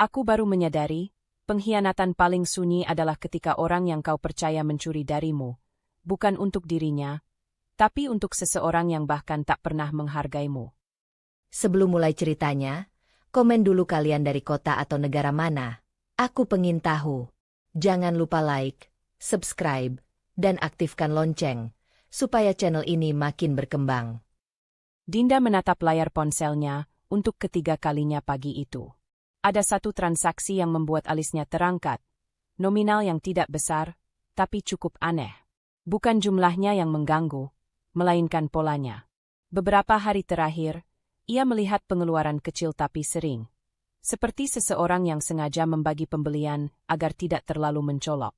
Aku baru menyadari, pengkhianatan paling sunyi adalah ketika orang yang kau percaya mencuri darimu, bukan untuk dirinya, tapi untuk seseorang yang bahkan tak pernah menghargaimu. Sebelum mulai ceritanya, komen dulu kalian dari kota atau negara mana. Aku pengen tahu. Jangan lupa like, subscribe, dan aktifkan lonceng, supaya channel ini makin berkembang. Dinda menatap layar ponselnya untuk ketiga kalinya pagi itu. Ada satu transaksi yang membuat alisnya terangkat. Nominal yang tidak besar, tapi cukup aneh. Bukan jumlahnya yang mengganggu, melainkan polanya. Beberapa hari terakhir, ia melihat pengeluaran kecil tapi sering. Seperti seseorang yang sengaja membagi pembelian agar tidak terlalu mencolok.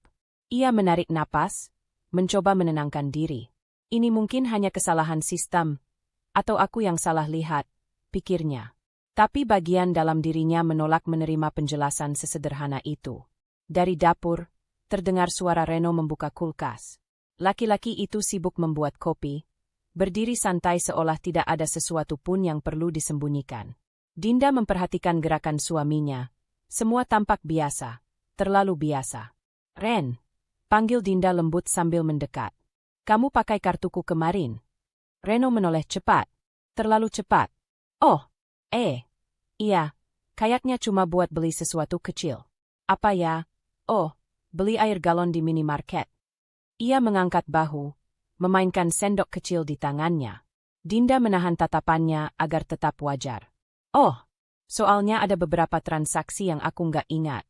Ia menarik napas, mencoba menenangkan diri. Ini mungkin hanya kesalahan sistem, atau aku yang salah lihat, pikirnya. Tapi bagian dalam dirinya menolak menerima penjelasan sesederhana itu. Dari dapur, terdengar suara Reno membuka kulkas. Laki-laki itu sibuk membuat kopi, berdiri santai seolah tidak ada sesuatu pun yang perlu disembunyikan. Dinda memperhatikan gerakan suaminya. Semua tampak biasa, terlalu biasa. "Ren," panggil Dinda lembut sambil mendekat. "Kamu pakai kartuku kemarin?" Reno menoleh cepat. "Terlalu cepat." "Oh, iya, kayaknya cuma buat beli sesuatu kecil." "Apa ya?" "Oh, beli air galon di minimarket." Ia mengangkat bahu, memainkan sendok kecil di tangannya. Dinda menahan tatapannya agar tetap wajar. "Oh, soalnya ada beberapa transaksi yang aku nggak ingat."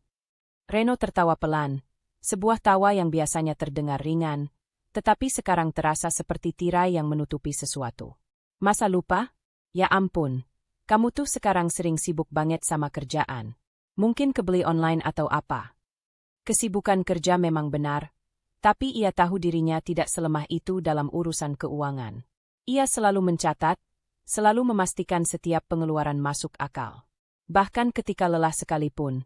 Reno tertawa pelan, sebuah tawa yang biasanya terdengar ringan, tetapi sekarang terasa seperti tirai yang menutupi sesuatu. "Masa lupa? Ya ampun, kamu tuh sekarang sering sibuk banget sama kerjaan. Mungkin kebeli online atau apa?" Kesibukan kerja memang benar, tapi ia tahu dirinya tidak selemah itu dalam urusan keuangan. Ia selalu mencatat, selalu memastikan setiap pengeluaran masuk akal. Bahkan ketika lelah sekalipun,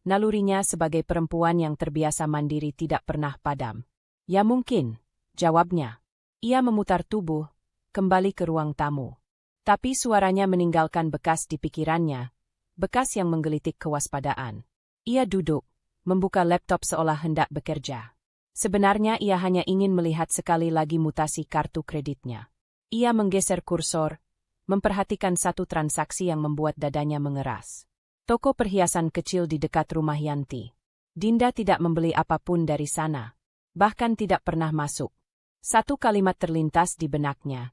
nalurinya sebagai perempuan yang terbiasa mandiri tidak pernah padam. "Ya mungkin," jawabnya. Ia memutar tubuh, kembali ke ruang tamu. Tapi suaranya meninggalkan bekas di pikirannya, bekas yang menggelitik kewaspadaan. Ia duduk, membuka laptop seolah hendak bekerja. Sebenarnya ia hanya ingin melihat sekali lagi mutasi kartu kreditnya. Ia menggeser kursor, memperhatikan satu transaksi yang membuat dadanya mengeras. Toko perhiasan kecil di dekat rumah Yanti. Dinda tidak membeli apapun dari sana, bahkan tidak pernah masuk. Satu kalimat terlintas di benaknya.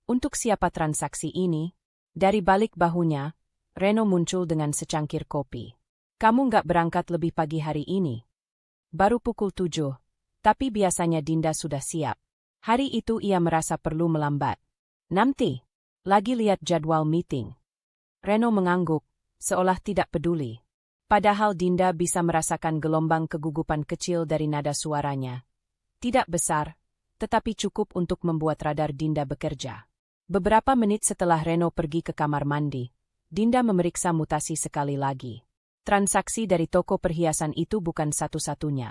Untuk siapa transaksi ini? Dari balik bahunya, Reno muncul dengan secangkir kopi. "Kamu nggak berangkat lebih pagi hari ini?" "Baru pukul 7. Tapi biasanya Dinda sudah siap. Hari itu ia merasa perlu melambat. "Nanti, lagi lihat jadwal meeting." Reno mengangguk, seolah tidak peduli. Padahal Dinda bisa merasakan gelombang kegugupan kecil dari nada suaranya. Tidak besar, tetapi cukup untuk membuat radar Dinda bekerja. Beberapa menit setelah Reno pergi ke kamar mandi, Dinda memeriksa mutasi sekali lagi. Transaksi dari toko perhiasan itu bukan satu-satunya.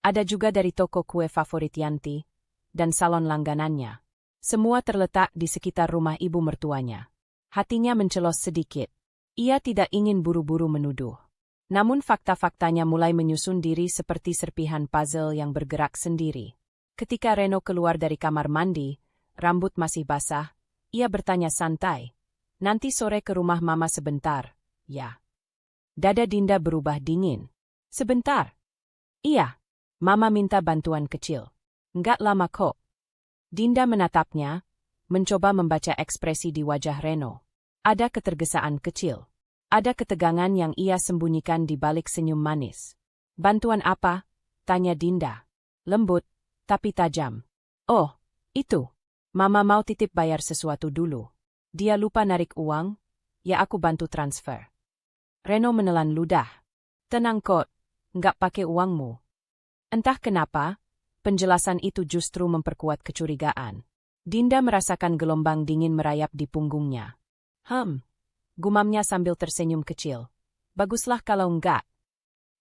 Ada juga dari toko kue favorit Yanti, dan salon langganannya. Semua terletak di sekitar rumah ibu mertuanya. Hatinya mencelos sedikit. Ia tidak ingin buru-buru menuduh. Namun fakta-faktanya mulai menyusun diri seperti serpihan puzzle yang bergerak sendiri. Ketika Reno keluar dari kamar mandi, rambut masih basah, ia bertanya santai, "Nanti sore ke rumah Mama sebentar, ya?" Dada Dinda berubah dingin. "Sebentar?" "Iya. Mama minta bantuan kecil." "Nggak lama kok." Dinda menatapnya, mencoba membaca ekspresi di wajah Reno. Ada ketergesaan kecil. Ada ketegangan yang ia sembunyikan di balik senyum manis. "Bantuan apa?" tanya Dinda. Lembut, tapi tajam. "Oh, itu. Mama mau titip bayar sesuatu dulu. Dia lupa narik uang, ya aku bantu transfer." Reno menelan ludah. "Tenang kok, nggak pakai uangmu." Entah kenapa, penjelasan itu justru memperkuat kecurigaan. Dinda merasakan gelombang dingin merayap di punggungnya. Gumamnya sambil tersenyum kecil. "Baguslah kalau enggak."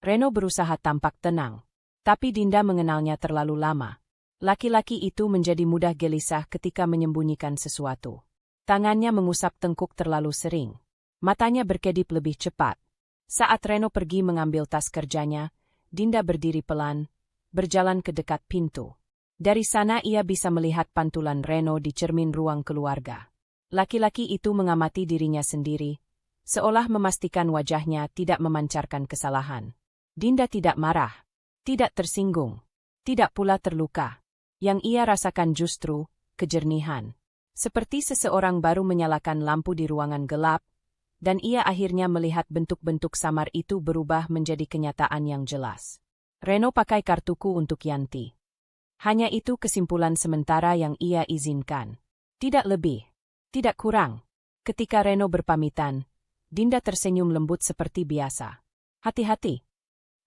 Reno berusaha tampak tenang. Tapi Dinda mengenalnya terlalu lama. Laki-laki itu menjadi mudah gelisah ketika menyembunyikan sesuatu. Tangannya mengusap tengkuk terlalu sering. Matanya berkedip lebih cepat. Saat Reno pergi mengambil tas kerjanya, Dinda berdiri pelan, berjalan ke dekat pintu. Dari sana ia bisa melihat pantulan Reno di cermin ruang keluarga. Laki-laki itu mengamati dirinya sendiri, seolah memastikan wajahnya tidak memancarkan kesalahan. Dinda tidak marah, tidak tersinggung, tidak pula terluka. Yang ia rasakan justru kejernihan. Seperti seseorang baru menyalakan lampu di ruangan gelap, dan ia akhirnya melihat bentuk-bentuk samar itu berubah menjadi kenyataan yang jelas. Reno pakai kartuku untuk Yanti. Hanya itu kesimpulan sementara yang ia izinkan. Tidak lebih, tidak kurang. Ketika Reno berpamitan, Dinda tersenyum lembut seperti biasa. Hati-hati.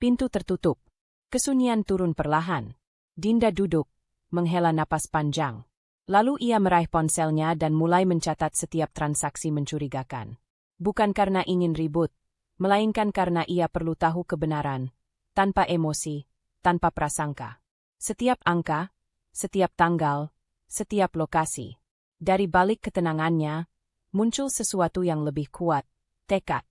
Pintu tertutup. Kesunyian turun perlahan. Dinda duduk, menghela napas panjang. Lalu ia meraih ponselnya dan mulai mencatat setiap transaksi mencurigakan. Bukan karena ingin ribut, melainkan karena ia perlu tahu kebenaran, tanpa emosi, tanpa prasangka. Setiap angka, setiap tanggal, setiap lokasi. Dari balik ketenangannya, muncul sesuatu yang lebih kuat, tekad.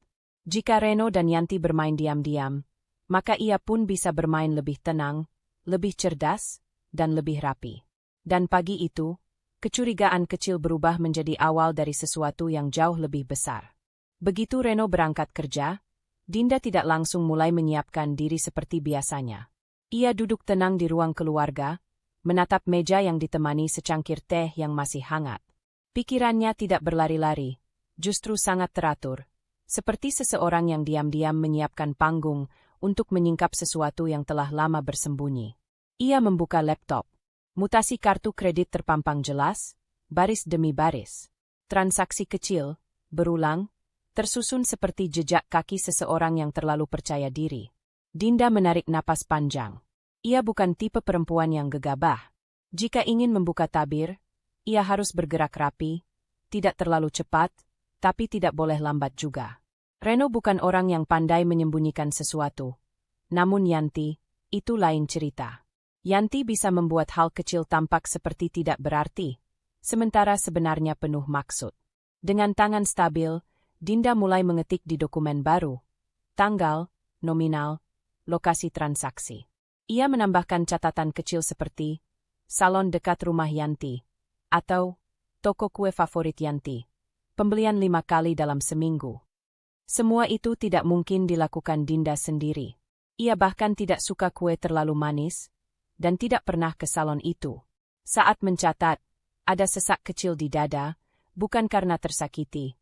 Jika Reno dan Yanti bermain diam-diam, maka ia pun bisa bermain lebih tenang, lebih cerdas, dan lebih rapi. Dan pagi itu, kecurigaan kecil berubah menjadi awal dari sesuatu yang jauh lebih besar. Begitu Reno berangkat kerja, Dinda tidak langsung mulai menyiapkan diri seperti biasanya. Ia duduk tenang di ruang keluarga, menatap meja yang ditemani secangkir teh yang masih hangat. Pikirannya tidak berlari-lari, justru sangat teratur, seperti seseorang yang diam-diam menyiapkan panggung untuk menyingkap sesuatu yang telah lama bersembunyi. Ia membuka laptop. Mutasi kartu kredit terpampang jelas, baris demi baris. Transaksi kecil, berulang, tersusun seperti jejak kaki seseorang yang terlalu percaya diri. Dinda menarik napas panjang. Ia bukan tipe perempuan yang gegabah. Jika ingin membuka tabir, ia harus bergerak rapi, tidak terlalu cepat, tapi tidak boleh lambat juga. Reno bukan orang yang pandai menyembunyikan sesuatu. Namun Yanti, itu lain cerita. Yanti bisa membuat hal kecil tampak seperti tidak berarti, sementara sebenarnya penuh maksud. Dengan tangan stabil, Dinda mulai mengetik di dokumen baru. Tanggal, nominal, lokasi transaksi. Ia menambahkan catatan kecil seperti salon dekat rumah Yanti, atau toko kue favorit Yanti. Pembelian 5 kali dalam seminggu. Semua itu tidak mungkin dilakukan Dinda sendiri. Ia bahkan tidak suka kue terlalu manis, dan tidak pernah ke salon itu. Saat mencatat, ada sesak kecil di dada, bukan karena tersakiti.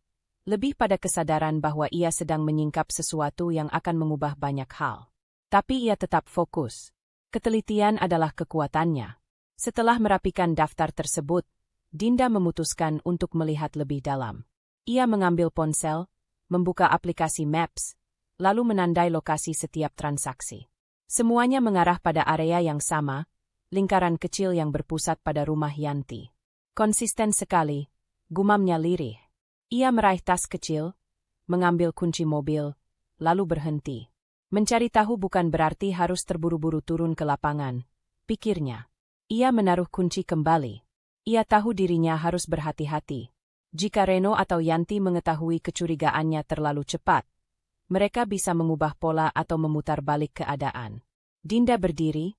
Lebih pada kesadaran bahwa ia sedang menyingkap sesuatu yang akan mengubah banyak hal. Tapi ia tetap fokus. Ketelitian adalah kekuatannya. Setelah merapikan daftar tersebut, Dinda memutuskan untuk melihat lebih dalam. Ia mengambil ponsel, membuka aplikasi Maps, lalu menandai lokasi setiap transaksi. Semuanya mengarah pada area yang sama, lingkaran kecil yang berpusat pada rumah Yanti. Konsisten sekali, gumamnya lirih. Ia meraih tas kecil, mengambil kunci mobil, lalu berhenti. Mencari tahu bukan berarti harus terburu-buru turun ke lapangan, pikirnya. Ia menaruh kunci kembali. Ia tahu dirinya harus berhati-hati. Jika Reno atau Yanti mengetahui kecurigaannya terlalu cepat, mereka bisa mengubah pola atau memutar balik keadaan. Dinda berdiri,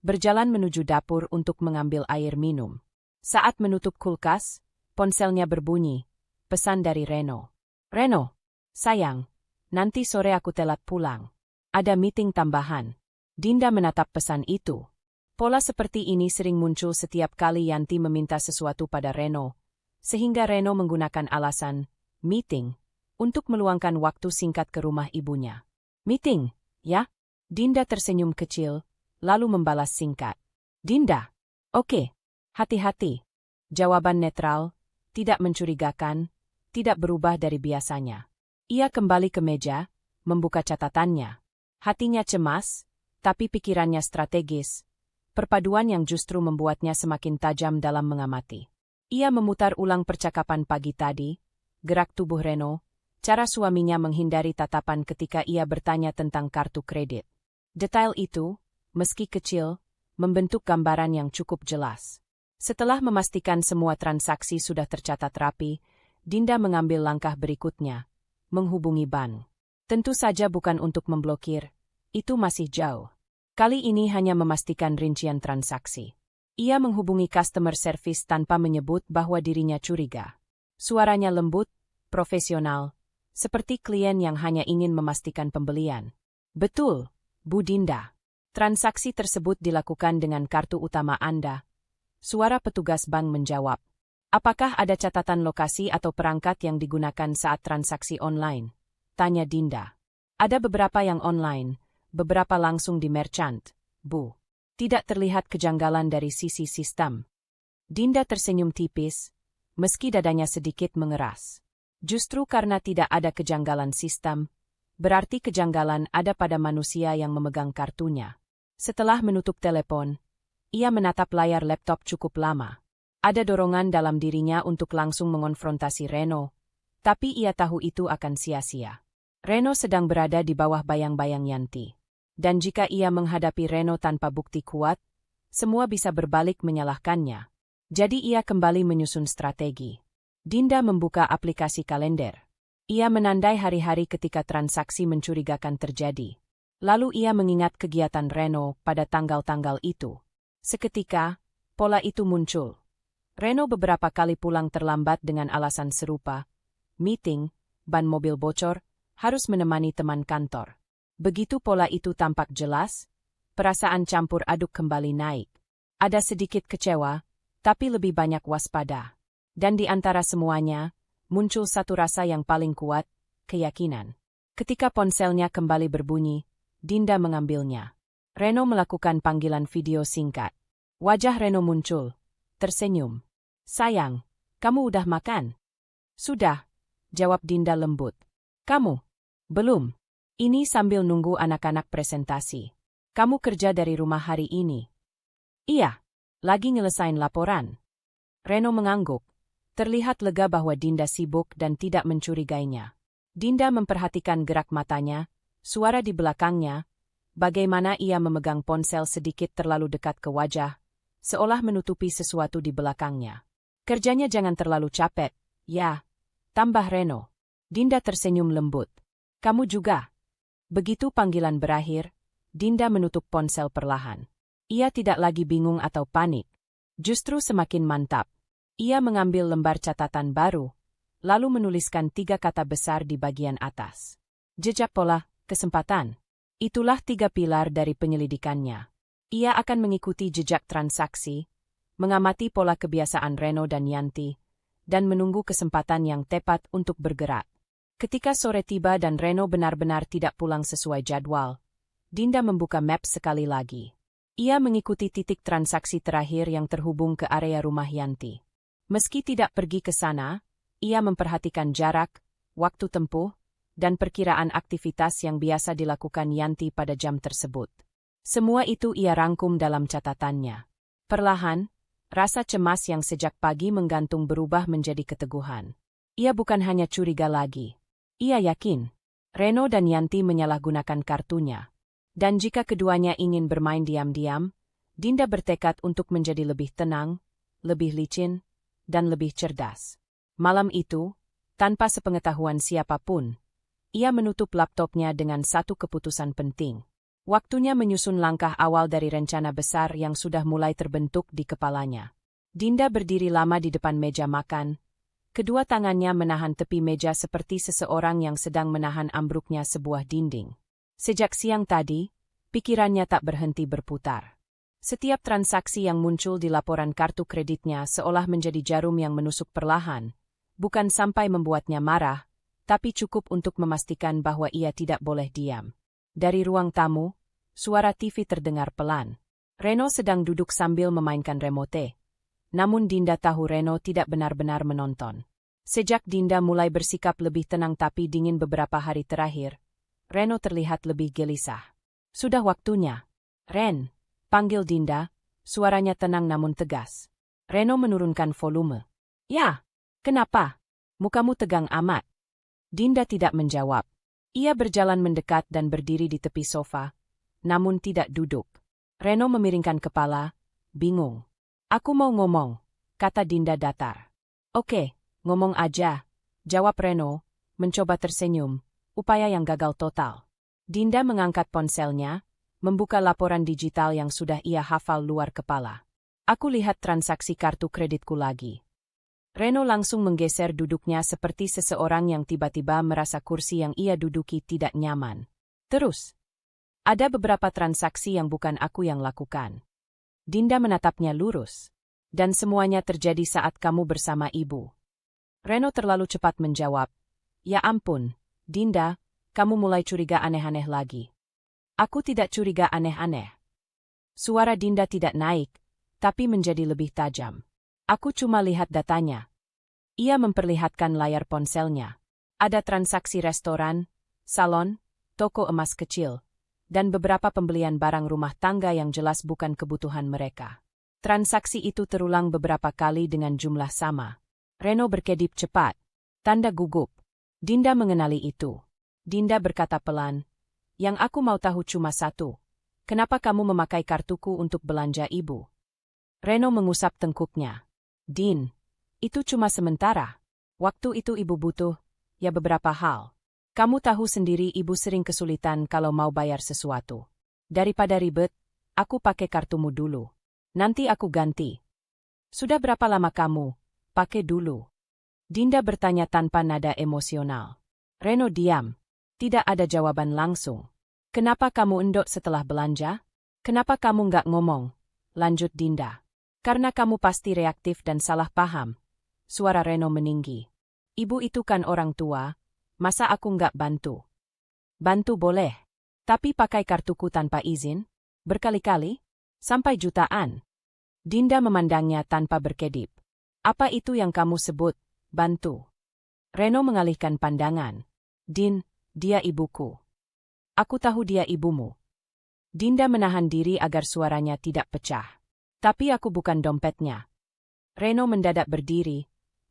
berjalan menuju dapur untuk mengambil air minum. Saat menutup kulkas, ponselnya berbunyi. Pesan dari Reno. Reno, sayang, nanti sore aku telat pulang. Ada meeting tambahan. Dinda menatap pesan itu. Pola seperti ini sering muncul setiap kali Yanti meminta sesuatu pada Reno, sehingga Reno menggunakan alasan, meeting, untuk meluangkan waktu singkat ke rumah ibunya. Meeting, ya? Dinda tersenyum kecil, lalu membalas singkat. Dinda, oke, hati-hati. Jawaban netral, tidak mencurigakan, tidak berubah dari biasanya. Ia kembali ke meja, membuka catatannya. Hatinya cemas, tapi pikirannya strategis. Perpaduan yang justru membuatnya semakin tajam dalam mengamati. Ia memutar ulang percakapan pagi tadi, gerak tubuh Reno, cara suaminya menghindari tatapan ketika ia bertanya tentang kartu kredit. Detail itu, meski kecil, membentuk gambaran yang cukup jelas. Setelah memastikan semua transaksi sudah tercatat rapi, Dinda mengambil langkah berikutnya, menghubungi bank. Tentu saja bukan untuk memblokir, itu masih jauh. Kali ini hanya memastikan rincian transaksi. Ia menghubungi customer service tanpa menyebut bahwa dirinya curiga. Suaranya lembut, profesional, seperti klien yang hanya ingin memastikan pembelian. Betul, Bu Dinda. Transaksi tersebut dilakukan dengan kartu utama Anda. Suara petugas bank menjawab. Apakah ada catatan lokasi atau perangkat yang digunakan saat transaksi online? Tanya Dinda. Ada beberapa yang online, beberapa langsung di merchant, Bu. Tidak terlihat kejanggalan dari sisi sistem. Dinda tersenyum tipis, meski dadanya sedikit mengeras. Justru karena tidak ada kejanggalan sistem, berarti kejanggalan ada pada manusia yang memegang kartunya. Setelah menutup telepon, ia menatap layar laptop cukup lama. Ada dorongan dalam dirinya untuk langsung mengonfrontasi Reno, tapi ia tahu itu akan sia-sia. Reno sedang berada di bawah bayang-bayang Yanti. Dan jika ia menghadapi Reno tanpa bukti kuat, semua bisa berbalik menyalahkannya. Jadi ia kembali menyusun strategi. Dinda membuka aplikasi kalender. Ia menandai hari-hari ketika transaksi mencurigakan terjadi. Lalu ia mengingat kegiatan Reno pada tanggal-tanggal itu. Seketika, pola itu muncul. Reno beberapa kali pulang terlambat dengan alasan serupa. Meeting, ban mobil bocor, harus menemani teman kantor. Begitu pola itu tampak jelas, perasaan campur aduk kembali naik. Ada sedikit kecewa, tapi lebih banyak waspada. Dan di antara semuanya, muncul satu rasa yang paling kuat, keyakinan. Ketika ponselnya kembali berbunyi, Dinda mengambilnya. Reno melakukan panggilan video singkat. Wajah Reno muncul, tersenyum. Sayang, kamu udah makan? Sudah, jawab Dinda lembut. Kamu? Belum. Ini sambil nunggu anak-anak presentasi. Kamu kerja dari rumah hari ini? Iya, lagi nyelesain laporan. Reno mengangguk. Terlihat lega bahwa Dinda sibuk dan tidak mencurigainya. Dinda memperhatikan gerak matanya, suara di belakangnya, bagaimana ia memegang ponsel sedikit terlalu dekat ke wajah, seolah menutupi sesuatu di belakangnya. Kerjanya jangan terlalu capek, ya, tambah Reno. Dinda tersenyum lembut. Kamu juga. Begitu panggilan berakhir, Dinda menutup ponsel perlahan. Ia tidak lagi bingung atau panik. Justru semakin mantap. Ia mengambil lembar catatan baru, lalu menuliskan 3 kata besar di bagian atas. Jejak pola, kesempatan. Itulah 3 pilar dari penyelidikannya. Ia akan mengikuti jejak transaksi, mengamati pola kebiasaan Reno dan Yanti, dan menunggu kesempatan yang tepat untuk bergerak. Ketika sore tiba dan Reno benar-benar tidak pulang sesuai jadwal, Dinda membuka map sekali lagi. Ia mengikuti titik transaksi terakhir yang terhubung ke area rumah Yanti. Meski tidak pergi ke sana, ia memperhatikan jarak, waktu tempuh, dan perkiraan aktivitas yang biasa dilakukan Yanti pada jam tersebut. Semua itu ia rangkum dalam catatannya. Perlahan, rasa cemas yang sejak pagi menggantung berubah menjadi keteguhan. Ia bukan hanya curiga lagi. Ia yakin, Reno dan Yanti menyalahgunakan kartunya. Dan jika keduanya ingin bermain diam-diam, Dinda bertekad untuk menjadi lebih tenang, lebih licin, dan lebih cerdas. Malam itu, tanpa sepengetahuan siapapun, ia menutup laptopnya dengan satu keputusan penting. Waktunya menyusun langkah awal dari rencana besar yang sudah mulai terbentuk di kepalanya. Dinda berdiri lama di depan meja makan. Kedua tangannya menahan tepi meja seperti seseorang yang sedang menahan ambruknya sebuah dinding. Sejak siang tadi, pikirannya tak berhenti berputar. Setiap transaksi yang muncul di laporan kartu kreditnya seolah menjadi jarum yang menusuk perlahan, bukan sampai membuatnya marah, tapi cukup untuk memastikan bahwa ia tidak boleh diam. Dari ruang tamu, suara TV terdengar pelan. Reno sedang duduk sambil memainkan remote. Namun Dinda tahu Reno tidak benar-benar menonton. Sejak Dinda mulai bersikap lebih tenang tapi dingin beberapa hari terakhir, Reno terlihat lebih gelisah. Sudah waktunya. Ren, panggil Dinda, suaranya tenang namun tegas. Reno menurunkan volume. Ya, kenapa? Mukamu tegang amat. Dinda tidak menjawab. Ia berjalan mendekat dan berdiri di tepi sofa, namun tidak duduk. Reno memiringkan kepala, bingung. Aku mau ngomong, kata Dinda datar. Oke, ngomong aja, jawab Reno, mencoba tersenyum, Upaya yang gagal total. Dinda mengangkat ponselnya, membuka laporan digital yang sudah ia hafal luar kepala. Aku lihat transaksi kartu kreditku lagi. Reno langsung menggeser duduknya seperti seseorang yang tiba-tiba merasa kursi yang ia duduki tidak nyaman. Terus, ada beberapa transaksi yang bukan aku yang lakukan. Dinda menatapnya lurus. Dan semuanya terjadi saat kamu bersama ibu. Reno terlalu cepat menjawab. Ya ampun, Dinda, kamu mulai curiga aneh-aneh lagi. Aku tidak curiga aneh-aneh. Suara Dinda tidak naik, tapi menjadi lebih tajam. Aku cuma lihat datanya. Ia memperlihatkan layar ponselnya. Ada transaksi restoran, salon, toko emas kecil, dan beberapa pembelian barang rumah tangga yang jelas bukan kebutuhan mereka. Transaksi itu terulang beberapa kali dengan jumlah sama. Reno berkedip cepat. Tanda gugup. Dinda mengenali itu. Dinda berkata pelan, yang aku mau tahu cuma satu. Kenapa kamu memakai kartuku untuk belanja ibu? Reno mengusap tengkuknya. Din, itu cuma sementara. Waktu itu ibu butuh, ya beberapa hal. Kamu tahu sendiri ibu sering kesulitan kalau mau bayar sesuatu. Daripada ribet, aku pakai kartumu dulu. Nanti aku ganti. Sudah berapa lama kamu pakai dulu? Dinda bertanya tanpa nada emosional. Reno diam. Tidak ada jawaban langsung. Kenapa kamu endok setelah belanja? Kenapa kamu nggak ngomong? Lanjut Dinda. Karena kamu pasti reaktif dan salah paham. Suara Reno meninggi. Ibu itu kan orang tua, masa aku nggak bantu? Bantu boleh. Tapi pakai kartuku tanpa izin? Berkali-kali? Sampai jutaan. Dinda memandangnya tanpa berkedip. Apa itu yang kamu sebut, bantu? Reno mengalihkan pandangan. Din, dia ibuku. Aku tahu dia ibumu. Dinda menahan diri agar suaranya tidak pecah. Tapi aku bukan dompetnya. Reno mendadak berdiri,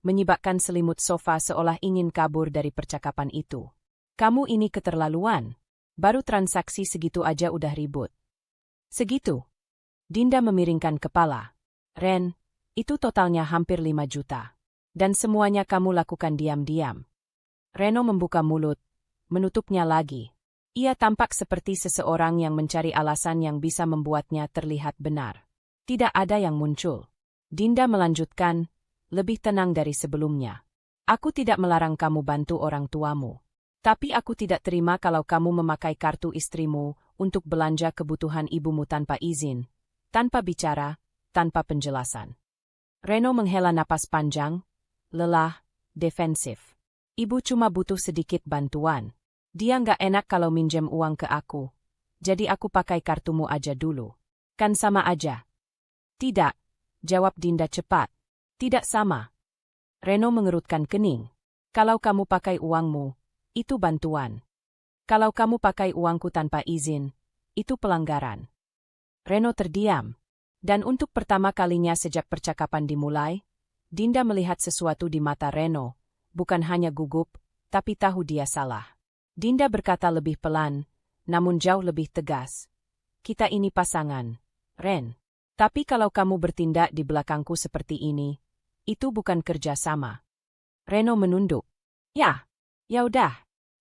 menyibakkan selimut sofa seolah ingin kabur dari percakapan itu. Kamu ini keterlaluan. Baru transaksi segitu aja udah ribut. Segitu? Dinda memiringkan kepala. Ren, itu totalnya hampir 5 juta. Dan semuanya kamu lakukan diam-diam. Reno membuka mulut, menutupnya lagi. Ia tampak seperti seseorang yang mencari alasan yang bisa membuatnya terlihat benar. Tidak ada yang muncul. Dinda melanjutkan, lebih tenang dari sebelumnya. Aku tidak melarang kamu bantu orang tuamu. Tapi aku tidak terima kalau kamu memakai kartu istrimu untuk belanja kebutuhan ibumu tanpa izin. Tanpa bicara, tanpa penjelasan. Reno menghela napas panjang, lelah, defensif. Ibu cuma butuh sedikit bantuan. Dia nggak enak kalau minjem uang ke aku. Jadi aku pakai kartumu aja dulu. Kan sama aja. Tidak, jawab Dinda cepat. Tidak sama. Reno mengerutkan kening. Kalau kamu pakai uangmu, itu bantuan. Kalau kamu pakai uangku tanpa izin, itu pelanggaran. Reno terdiam. Dan untuk pertama kalinya sejak percakapan dimulai, Dinda melihat sesuatu di mata Reno, bukan hanya gugup, tapi tahu dia salah. Dinda berkata lebih pelan, namun jauh lebih tegas. Kita ini pasangan, Ren. Tapi kalau kamu bertindak di belakangku seperti ini, itu bukan kerja sama. Reno menunduk. Ya udah.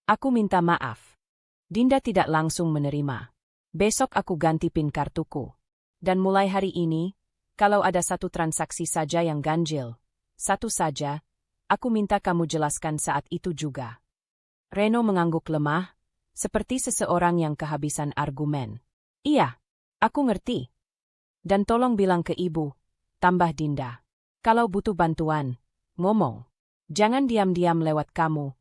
Aku minta maaf. Dinda tidak langsung menerima. Besok aku ganti PIN kartuku. Dan mulai hari ini, kalau ada satu transaksi saja yang ganjil, satu saja, aku minta kamu jelaskan saat itu juga. Reno mengangguk lemah, seperti seseorang yang kehabisan argumen. Iya, aku ngerti. Dan tolong bilang ke ibu, tambah Dinda. Kalau butuh bantuan, ngomong. Jangan diam-diam lewat kamu,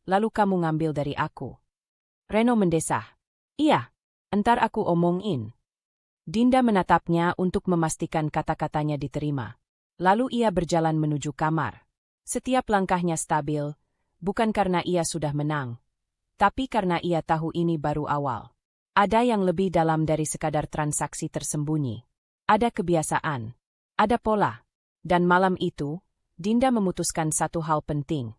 lalu kamu ngambil dari aku. Reno mendesah. Iya, entar aku omongin. Dinda menatapnya untuk memastikan kata-katanya diterima. Lalu ia berjalan menuju kamar. Setiap langkahnya stabil, bukan karena ia sudah menang, tapi karena ia tahu ini baru awal. Ada yang lebih dalam dari sekadar transaksi tersembunyi. Ada kebiasaan, ada pola. Dan malam itu, Dinda memutuskan satu hal penting.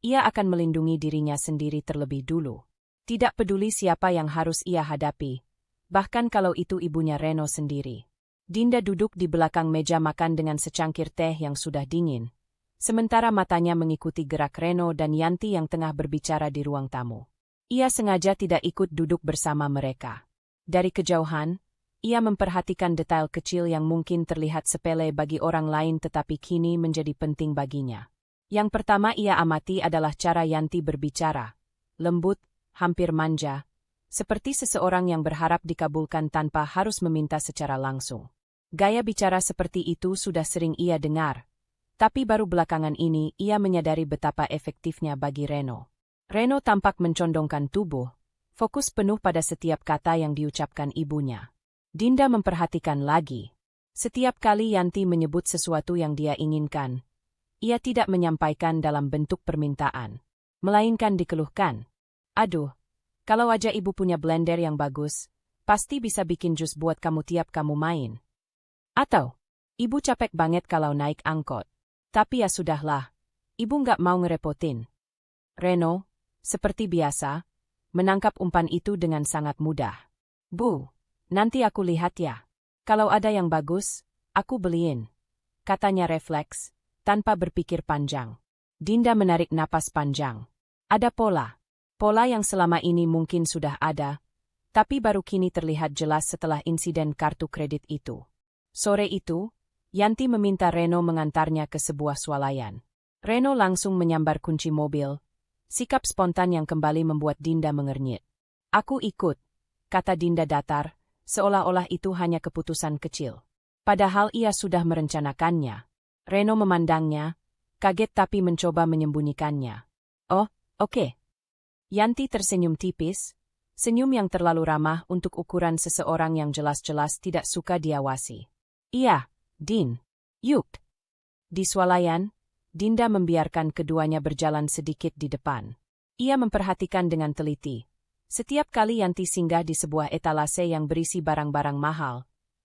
Ia akan melindungi dirinya sendiri terlebih dulu. Tidak peduli siapa yang harus ia hadapi, bahkan kalau itu ibunya Reno sendiri. Dinda duduk di belakang meja makan dengan secangkir teh yang sudah dingin, sementara matanya mengikuti gerak Reno dan Yanti yang tengah berbicara di ruang tamu. Ia sengaja tidak ikut duduk bersama mereka. Dari kejauhan, ia memperhatikan detail kecil yang mungkin terlihat sepele bagi orang lain tetapi kini menjadi penting baginya. Yang pertama ia amati adalah cara Yanti berbicara. Lembut, hampir manja, seperti seseorang yang berharap dikabulkan tanpa harus meminta secara langsung. Gaya bicara seperti itu sudah sering ia dengar, tapi baru belakangan ini ia menyadari betapa efektifnya bagi Reno. Reno tampak mencondongkan tubuh, fokus penuh pada setiap kata yang diucapkan ibunya. Dinda memperhatikan lagi. Setiap kali Yanti menyebut sesuatu yang dia inginkan, ia tidak menyampaikan dalam bentuk permintaan, melainkan dikeluhkan. Aduh, kalau aja ibu punya blender yang bagus, pasti bisa bikin jus buat kamu tiap kamu main. Atau, ibu capek banget kalau naik angkot. Tapi ya sudahlah, ibu nggak mau ngerepotin. Reno, seperti biasa, menangkap umpan itu dengan sangat mudah. Bu, nanti aku lihat ya. Kalau ada yang bagus, aku beliin. Katanya refleks, tanpa berpikir panjang. Dinda menarik napas panjang. Ada pola. Pola yang selama ini mungkin sudah ada, tapi baru kini terlihat jelas setelah insiden kartu kredit itu. Sore itu, Yanti meminta Reno mengantarnya ke sebuah swalayan. Reno langsung menyambar kunci mobil. Sikap spontan yang kembali membuat Dinda mengernyit. Aku ikut, kata Dinda datar, seolah-olah itu hanya keputusan kecil. Padahal ia sudah merencanakannya. Reno memandangnya, kaget tapi mencoba menyembunyikannya. Oh, oke. Yanti tersenyum tipis, senyum yang terlalu ramah untuk ukuran seseorang yang jelas-jelas tidak suka diawasi. Iya, Din. Yuk. Di swalayan, Dinda membiarkan keduanya berjalan sedikit di depan. Ia memperhatikan dengan teliti. Setiap kali Yanti singgah di sebuah etalase yang berisi barang-barang mahal,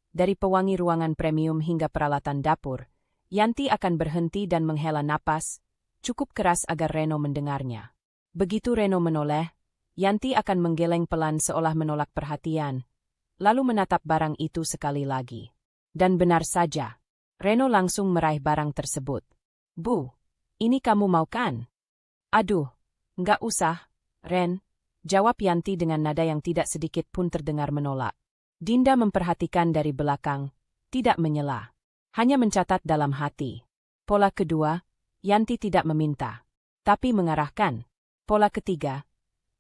dari pewangi ruangan premium hingga peralatan dapur, Yanti akan berhenti dan menghela napas, cukup keras agar Reno mendengarnya. Begitu Reno menoleh, Yanti akan menggeleng pelan seolah menolak perhatian, lalu menatap barang itu sekali lagi. Dan benar saja, Reno langsung meraih barang tersebut. Bu, ini kamu mau kan? Aduh, nggak usah, Ren, jawab Yanti dengan nada yang tidak sedikit pun terdengar menolak. Dinda memperhatikan dari belakang, tidak menyela. Hanya mencatat dalam hati. Pola kedua, Yanti tidak meminta, tapi mengarahkan. Pola ketiga,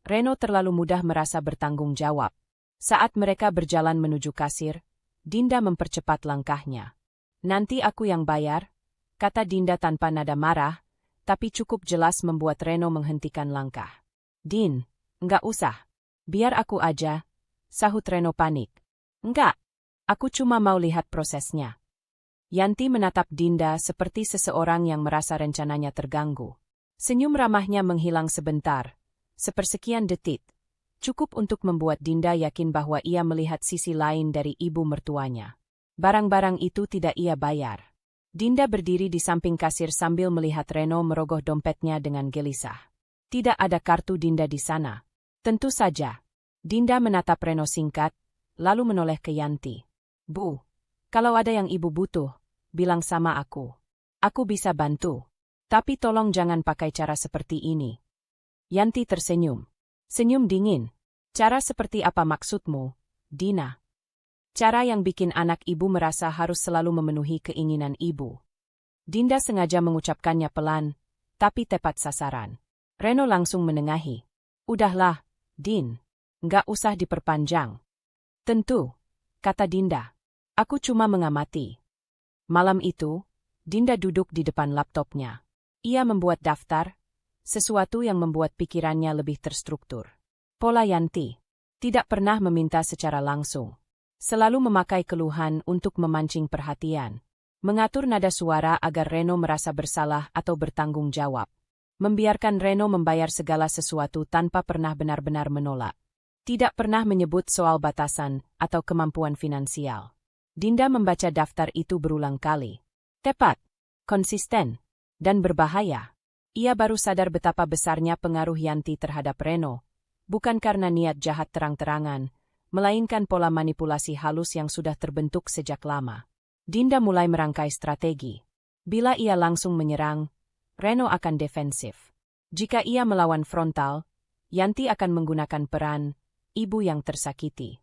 Reno terlalu mudah merasa bertanggung jawab. Saat mereka berjalan menuju kasir, Dinda mempercepat langkahnya. Nanti aku yang bayar, kata Dinda tanpa nada marah, tapi cukup jelas membuat Reno menghentikan langkah. Din, enggak usah. Biar aku aja, sahut Reno panik. Enggak, aku cuma mau lihat prosesnya. Yanti menatap Dinda seperti seseorang yang merasa rencananya terganggu. Senyum ramahnya menghilang sebentar, sepersekian detik. Cukup untuk membuat Dinda yakin bahwa ia melihat sisi lain dari ibu mertuanya. Barang-barang itu tidak ia bayar. Dinda berdiri di samping kasir sambil melihat Reno merogoh dompetnya dengan gelisah. Tidak ada kartu Dinda di sana. Tentu saja. Dinda menatap Reno singkat, lalu menoleh ke Yanti. Bu, kalau ada yang ibu butuh, bilang sama aku. Aku bisa bantu. Tapi tolong jangan pakai cara seperti ini. Yanti tersenyum. Senyum dingin. Cara seperti apa maksudmu, Dina? Cara yang bikin anak ibu merasa harus selalu memenuhi keinginan ibu. Dinda sengaja mengucapkannya pelan, tapi tepat sasaran. Reno langsung menengahi. Udahlah, Din. Nggak usah diperpanjang. Tentu, kata Dinda. Aku cuma mengamati. Malam itu, Dinda duduk di depan laptopnya. Ia membuat daftar, sesuatu yang membuat pikirannya lebih terstruktur. Pola Yanti. Tidak pernah meminta secara langsung. Selalu memakai keluhan untuk memancing perhatian. Mengatur nada suara agar Reno merasa bersalah atau bertanggung jawab. Membiarkan Reno membayar segala sesuatu tanpa pernah benar-benar menolak. Tidak pernah menyebut soal batasan atau kemampuan finansial. Dinda membaca daftar itu berulang kali. Tepat, konsisten, dan berbahaya. Ia baru sadar betapa besarnya pengaruh Yanti terhadap Reno, bukan karena niat jahat terang-terangan, melainkan pola manipulasi halus yang sudah terbentuk sejak lama. Dinda mulai merangkai strategi. Bila ia langsung menyerang, Reno akan defensif. Jika ia melawan frontal, Yanti akan menggunakan peran ibu yang tersakiti.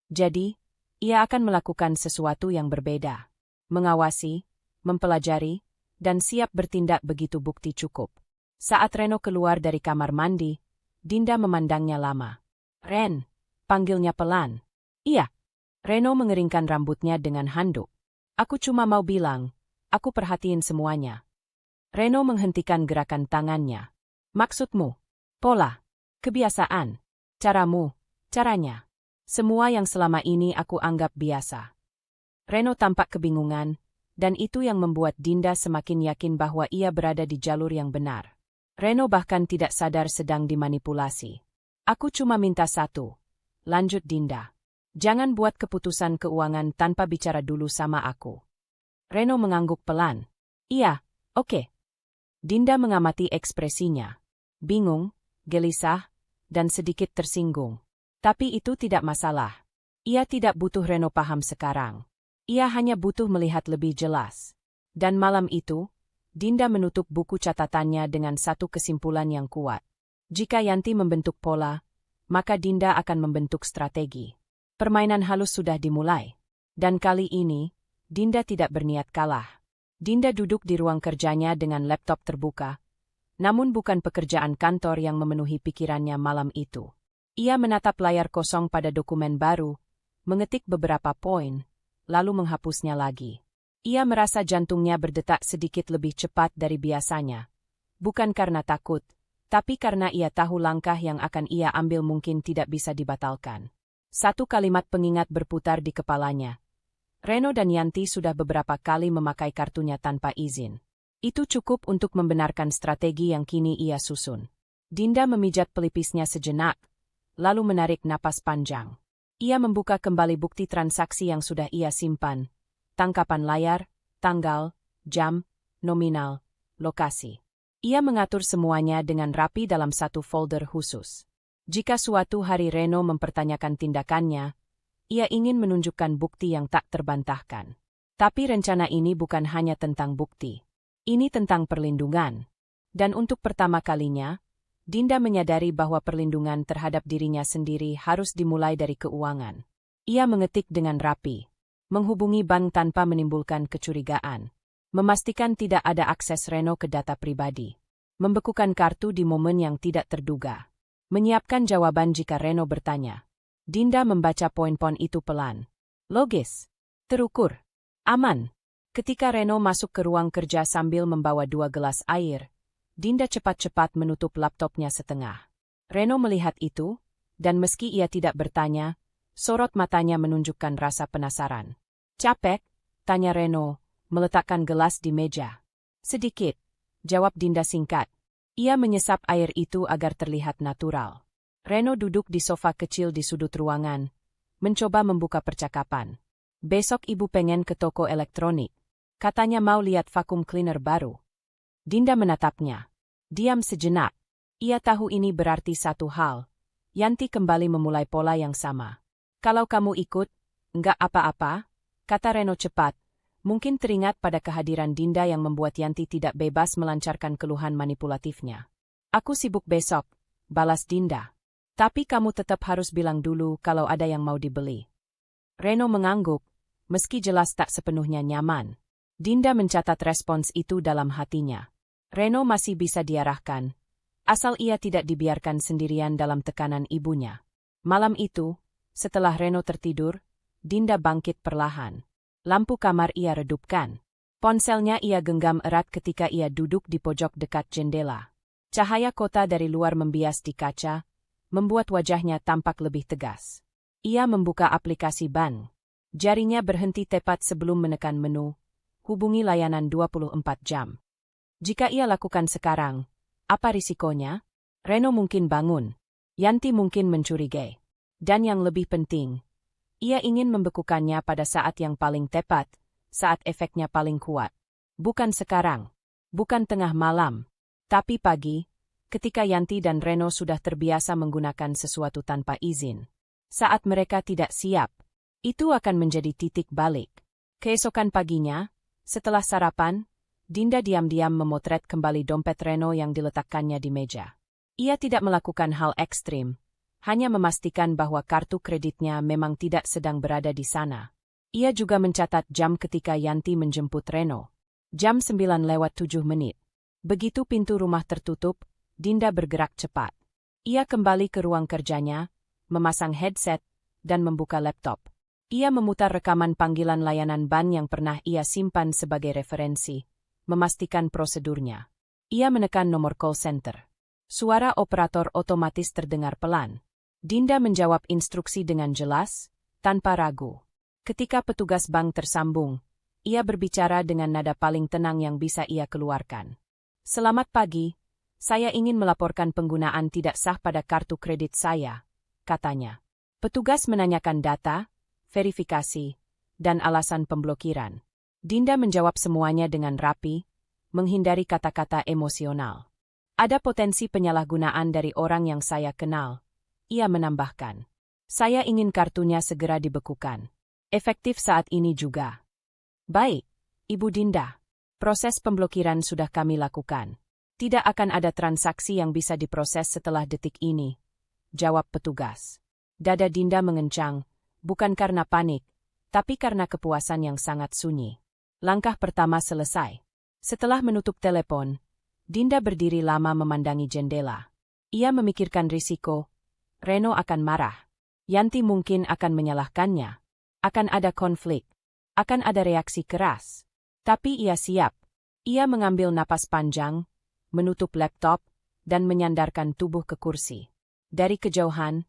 Jadi, ia akan melakukan sesuatu yang berbeda. Mengawasi, mempelajari, dan siap bertindak begitu bukti cukup. Saat Reno keluar dari kamar mandi, Dinda memandangnya lama. "Ren," panggilnya pelan. "Iya." Reno mengeringkan rambutnya dengan handuk. "Aku cuma mau bilang, aku perhatiin semuanya." Reno menghentikan gerakan tangannya. "Maksudmu? Pola? Kebiasaan? Caramu? Caranya? Semua yang selama ini aku anggap biasa." Reno tampak kebingungan, dan itu yang membuat Dinda semakin yakin bahwa ia berada di jalur yang benar. Reno bahkan tidak sadar sedang dimanipulasi. "Aku cuma minta satu," lanjut Dinda. "Jangan buat keputusan keuangan tanpa bicara dulu sama aku." Reno mengangguk pelan. "Iya, oke." Dinda mengamati ekspresinya. Bingung, gelisah, dan sedikit tersinggung. Tapi itu tidak masalah. Ia tidak butuh Reno paham sekarang. Ia hanya butuh melihat lebih jelas. Dan malam itu, Dinda menutup buku catatannya dengan satu kesimpulan yang kuat. Jika Yanti membentuk pola, maka Dinda akan membentuk strategi. Permainan halus sudah dimulai. Dan kali ini, Dinda tidak berniat kalah. Dinda duduk di ruang kerjanya dengan laptop terbuka. Namun bukan pekerjaan kantor yang memenuhi pikirannya malam itu. Ia menatap layar kosong pada dokumen baru, mengetik beberapa poin, lalu menghapusnya lagi. Ia merasa jantungnya berdetak sedikit lebih cepat dari biasanya. Bukan karena takut, tapi karena ia tahu langkah yang akan ia ambil mungkin tidak bisa dibatalkan. Satu kalimat pengingat berputar di kepalanya. Reno dan Yanti sudah beberapa kali memakai kartunya tanpa izin. Itu cukup untuk membenarkan strategi yang kini ia susun. Dinda memijat pelipisnya sejenak, lalu menarik napas panjang. Ia membuka kembali bukti transaksi yang sudah ia simpan. Tangkapan layar, tanggal, jam, nominal, lokasi. Ia mengatur semuanya dengan rapi dalam satu folder khusus. Jika suatu hari Reno mempertanyakan tindakannya, ia ingin menunjukkan bukti yang tak terbantahkan. Tapi rencana ini bukan hanya tentang bukti. Ini tentang perlindungan. Dan untuk pertama kalinya, Dinda menyadari bahwa perlindungan terhadap dirinya sendiri harus dimulai dari keuangan. Ia mengetik dengan rapi. Menghubungi bank tanpa menimbulkan kecurigaan. Memastikan tidak ada akses Reno ke data pribadi. Membekukan kartu di momen yang tidak terduga. Menyiapkan jawaban jika Reno bertanya. Dinda membaca poin-poin itu pelan. Logis. Terukur. Aman. Ketika Reno masuk ke ruang kerja sambil membawa 2 gelas air, Dinda cepat-cepat menutup laptopnya setengah. Reno melihat itu, dan meski ia tidak bertanya, sorot matanya menunjukkan rasa penasaran. "Capek?" tanya Reno, meletakkan gelas di meja. "Sedikit," jawab Dinda singkat. Ia menyesap air itu agar terlihat natural. Reno duduk di sofa kecil di sudut ruangan, mencoba membuka percakapan. "Besok ibu pengen ke toko elektronik. Katanya mau lihat vacuum cleaner baru." Dinda menatapnya. Diam sejenak. Ia tahu ini berarti satu hal. Yanti kembali memulai pola yang sama. "Kalau kamu ikut, enggak apa-apa," kata Reno cepat. Mungkin teringat pada kehadiran Dinda yang membuat Yanti tidak bebas melancarkan keluhan manipulatifnya. "Aku sibuk besok," balas Dinda. "Tapi kamu tetap harus bilang dulu kalau ada yang mau dibeli." Reno mengangguk, meski jelas tak sepenuhnya nyaman. Dinda mencatat respons itu dalam hatinya. Reno masih bisa diarahkan, asal ia tidak dibiarkan sendirian dalam tekanan ibunya. Malam itu, setelah Reno tertidur, Dinda bangkit perlahan. Lampu kamar ia redupkan. Ponselnya ia genggam erat ketika ia duduk di pojok dekat jendela. Cahaya kota dari luar membias di kaca, membuat wajahnya tampak lebih tegas. Ia membuka aplikasi bank. Jarinya berhenti tepat sebelum menekan menu, hubungi layanan 24 jam. Jika ia lakukan sekarang, apa risikonya? Reno mungkin bangun. Yanti mungkin mencurigai. Dan yang lebih penting, ia ingin membekukannya pada saat yang paling tepat, saat efeknya paling kuat. Bukan sekarang, bukan tengah malam, tapi pagi, ketika Yanti dan Reno sudah terbiasa menggunakan sesuatu tanpa izin. Saat mereka tidak siap, itu akan menjadi titik balik. Keesokan paginya, setelah sarapan, Dinda diam-diam memotret kembali dompet Reno yang diletakkannya di meja. Ia tidak melakukan hal ekstrim, hanya memastikan bahwa kartu kreditnya memang tidak sedang berada di sana. Ia juga mencatat jam ketika Yanti menjemput Reno. Jam 9:07. Begitu pintu rumah tertutup, Dinda bergerak cepat. Ia kembali ke ruang kerjanya, memasang headset, dan membuka laptop. Ia memutar rekaman panggilan layanan ban yang pernah ia simpan sebagai referensi, memastikan prosedurnya. Ia menekan nomor call center. Suara operator otomatis terdengar pelan. Dinda menjawab instruksi dengan jelas, tanpa ragu. Ketika petugas bank tersambung, ia berbicara dengan nada paling tenang yang bisa ia keluarkan. "Selamat pagi, saya ingin melaporkan penggunaan tidak sah pada kartu kredit saya," katanya. Petugas menanyakan data, verifikasi, dan alasan pemblokiran. Dinda menjawab semuanya dengan rapi, menghindari kata-kata emosional. "Ada potensi penyalahgunaan dari orang yang saya kenal," ia menambahkan. "Saya ingin kartunya segera dibekukan. Efektif saat ini juga." "Baik, Ibu Dinda. Proses pemblokiran sudah kami lakukan. Tidak akan ada transaksi yang bisa diproses setelah detik ini," jawab petugas. Dada Dinda mengencang, bukan karena panik, tapi karena kepuasan yang sangat sunyi. Langkah pertama selesai. Setelah menutup telepon, Dinda berdiri lama memandangi jendela. Ia memikirkan risiko. Reno akan marah. Yanti mungkin akan menyalahkannya. Akan ada konflik. Akan ada reaksi keras. Tapi ia siap. Ia mengambil napas panjang, menutup laptop, dan menyandarkan tubuh ke kursi. Dari kejauhan,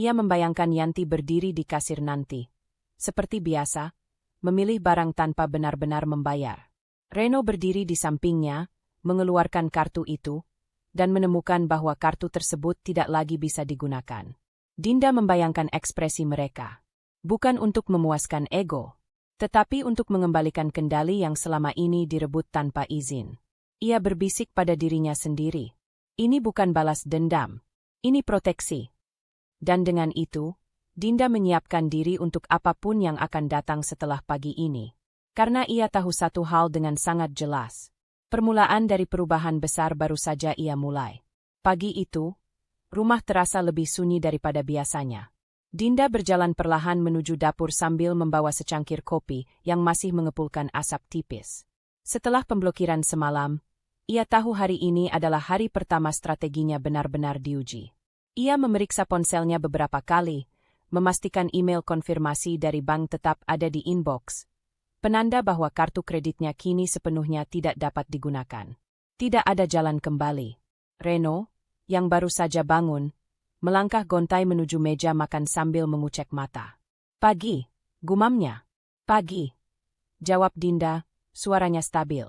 ia membayangkan Yanti berdiri di kasir nanti. Seperti biasa, memilih barang tanpa benar-benar membayar. Reno berdiri di sampingnya, mengeluarkan kartu itu, dan menemukan bahwa kartu tersebut tidak lagi bisa digunakan. Dinda membayangkan ekspresi mereka. Bukan untuk memuaskan ego, tetapi untuk mengembalikan kendali yang selama ini direbut tanpa izin. Ia berbisik pada dirinya sendiri. Ini bukan balas dendam. Ini proteksi. Dan dengan itu, Dinda menyiapkan diri untuk apapun yang akan datang setelah pagi ini. Karena ia tahu satu hal dengan sangat jelas. Permulaan dari perubahan besar baru saja ia mulai. Pagi itu, rumah terasa lebih sunyi daripada biasanya. Dinda berjalan perlahan menuju dapur sambil membawa secangkir kopi yang masih mengepulkan asap tipis. Setelah pemblokiran semalam, ia tahu hari ini adalah hari pertama strateginya benar-benar diuji. Ia memeriksa ponselnya beberapa kali, memastikan email konfirmasi dari bank tetap ada di inbox. Penanda bahwa kartu kreditnya kini sepenuhnya tidak dapat digunakan. Tidak ada jalan kembali. Reno, yang baru saja bangun, melangkah gontai menuju meja makan sambil mengucek mata. "Pagi," gumamnya. "Pagi," jawab Dinda, suaranya stabil.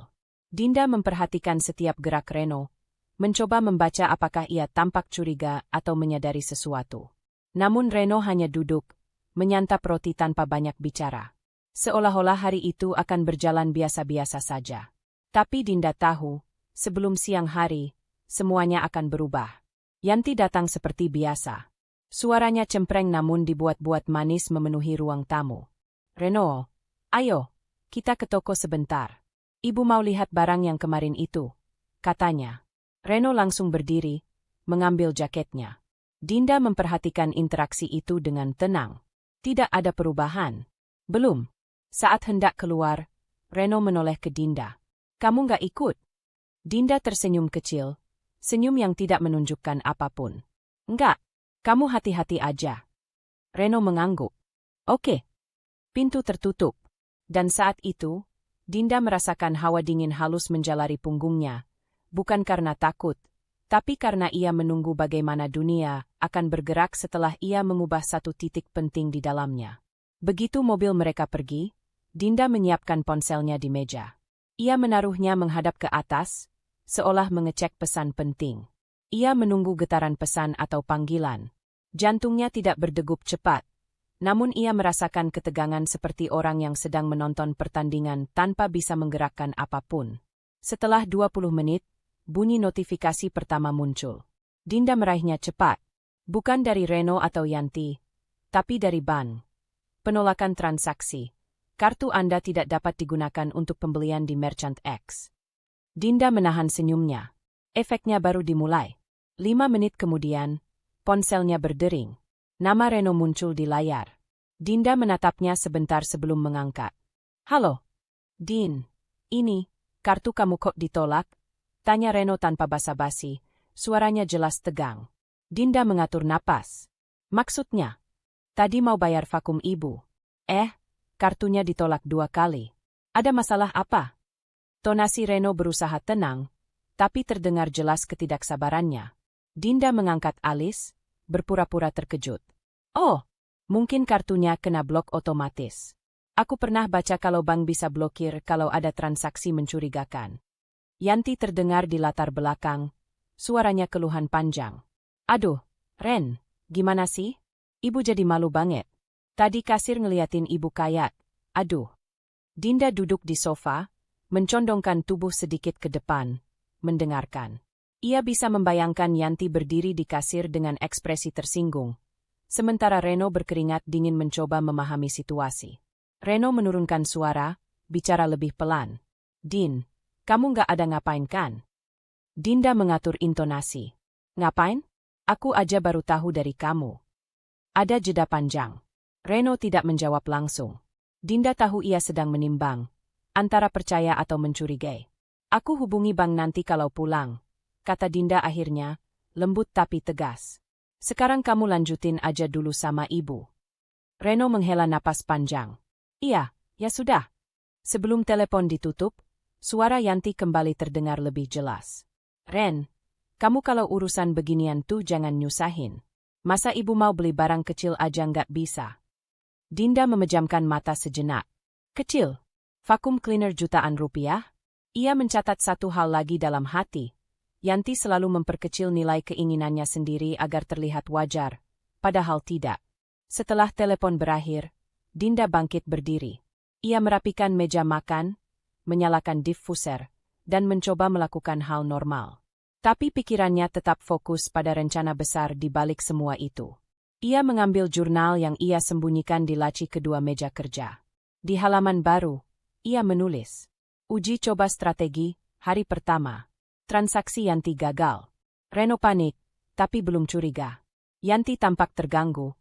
Dinda memperhatikan setiap gerak Reno, mencoba membaca apakah ia tampak curiga atau menyadari sesuatu. Namun Reno hanya duduk, menyantap roti tanpa banyak bicara. Seolah-olah hari itu akan berjalan biasa-biasa saja. Tapi Dinda tahu, sebelum siang hari, semuanya akan berubah. Yanti datang seperti biasa. Suaranya cempreng namun dibuat-buat manis memenuhi ruang tamu. "Reno, ayo, kita ke toko sebentar. Ibu mau lihat barang yang kemarin itu," katanya. Reno langsung berdiri, mengambil jaketnya. Dinda memperhatikan interaksi itu dengan tenang. Tidak ada perubahan. Belum. Saat hendak keluar, Reno menoleh ke Dinda. "Kamu nggak ikut?" Dinda tersenyum kecil. Senyum yang tidak menunjukkan apapun. "Enggak, kamu hati-hati aja." Reno mengangguk. "Oke." Pintu tertutup. Dan saat itu, Dinda merasakan hawa dingin halus menjalari punggungnya. Bukan karena takut, tapi karena ia menunggu bagaimana dunia akan bergerak setelah ia mengubah satu titik penting di dalamnya. Begitu mobil mereka pergi, Dinda menyiapkan ponselnya di meja. Ia menaruhnya menghadap ke atas, seolah mengecek pesan penting. Ia menunggu getaran pesan atau panggilan. Jantungnya tidak berdegup cepat, namun ia merasakan ketegangan seperti orang yang sedang menonton pertandingan tanpa bisa menggerakkan apapun. Setelah 20 menit, bunyi notifikasi pertama muncul. Dinda meraihnya cepat. Bukan dari Reno atau Yanti, tapi dari bank. Penolakan transaksi. Kartu Anda tidak dapat digunakan untuk pembelian di Merchant X. Dinda menahan senyumnya. Efeknya baru dimulai. 5 menit kemudian, ponselnya berdering. Nama Reno muncul di layar. Dinda menatapnya sebentar sebelum mengangkat. Halo, Din. Ini, kartu kamu kok ditolak? Tanya Reno tanpa basa-basi, suaranya jelas tegang. Dinda mengatur napas. Maksudnya? Tadi mau bayar vakum ibu. Kartunya ditolak 2 kali. Ada masalah apa? Tonasi Reno berusaha tenang, tapi terdengar jelas ketidaksabarannya. Dinda mengangkat alis, berpura-pura terkejut. Oh, mungkin kartunya kena blok otomatis. Aku pernah baca kalau bank bisa blokir kalau ada transaksi mencurigakan. Yanti terdengar di latar belakang, suaranya keluhan panjang. Aduh, Ren, gimana sih? Ibu jadi malu banget. Tadi kasir ngeliatin ibu kayak, aduh. Dinda duduk di sofa, mencondongkan tubuh sedikit ke depan, mendengarkan. Ia bisa membayangkan Yanti berdiri di kasir dengan ekspresi tersinggung. Sementara Reno berkeringat dingin mencoba memahami situasi. Reno menurunkan suara, bicara lebih pelan. Din, kamu nggak ada ngapain kan? Dinda mengatur intonasi. Ngapain? Aku aja baru tahu dari kamu. Ada jeda panjang. Reno tidak menjawab langsung. Dinda tahu ia sedang menimbang, antara percaya atau mencurigai. Aku hubungi bank nanti kalau pulang, kata Dinda akhirnya, lembut tapi tegas. Sekarang kamu lanjutin aja dulu sama ibu. Reno menghela napas panjang. Iya, ya sudah. Sebelum telepon ditutup, suara Yanti kembali terdengar lebih jelas. Ren, kamu kalau urusan beginian tuh jangan nyusahin. Masa ibu mau beli barang kecil aja nggak bisa? Dinda memejamkan mata sejenak. Kecil? Vakum cleaner jutaan rupiah? Ia mencatat satu hal lagi dalam hati. Yanti selalu memperkecil nilai keinginannya sendiri agar terlihat wajar, padahal tidak. Setelah telepon berakhir, Dinda bangkit berdiri. Ia merapikan meja makan, menyalakan diffuser, dan mencoba melakukan hal normal. Tapi pikirannya tetap fokus pada rencana besar di balik semua itu. Ia mengambil jurnal yang ia sembunyikan di laci kedua meja kerja. Di halaman baru, ia menulis. Uji coba strategi, hari pertama. Transaksi Yanti gagal. Reno panik, tapi belum curiga. Yanti tampak terganggu.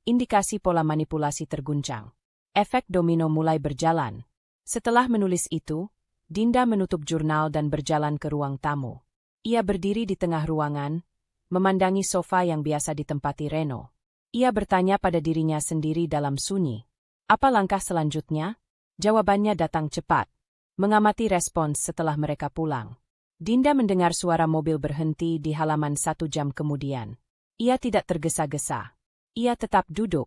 Indikasi pola manipulasi terguncang. Efek domino mulai berjalan. Setelah menulis itu, Dinda menutup jurnal dan berjalan ke ruang tamu. Ia berdiri di tengah ruangan, memandangi sofa yang biasa ditempati Reno. Ia bertanya pada dirinya sendiri dalam sunyi. Apa langkah selanjutnya? Jawabannya datang cepat. Mengamati respons setelah mereka pulang. Dinda mendengar suara mobil berhenti di halaman 1 jam kemudian. Ia tidak tergesa-gesa. Ia tetap duduk,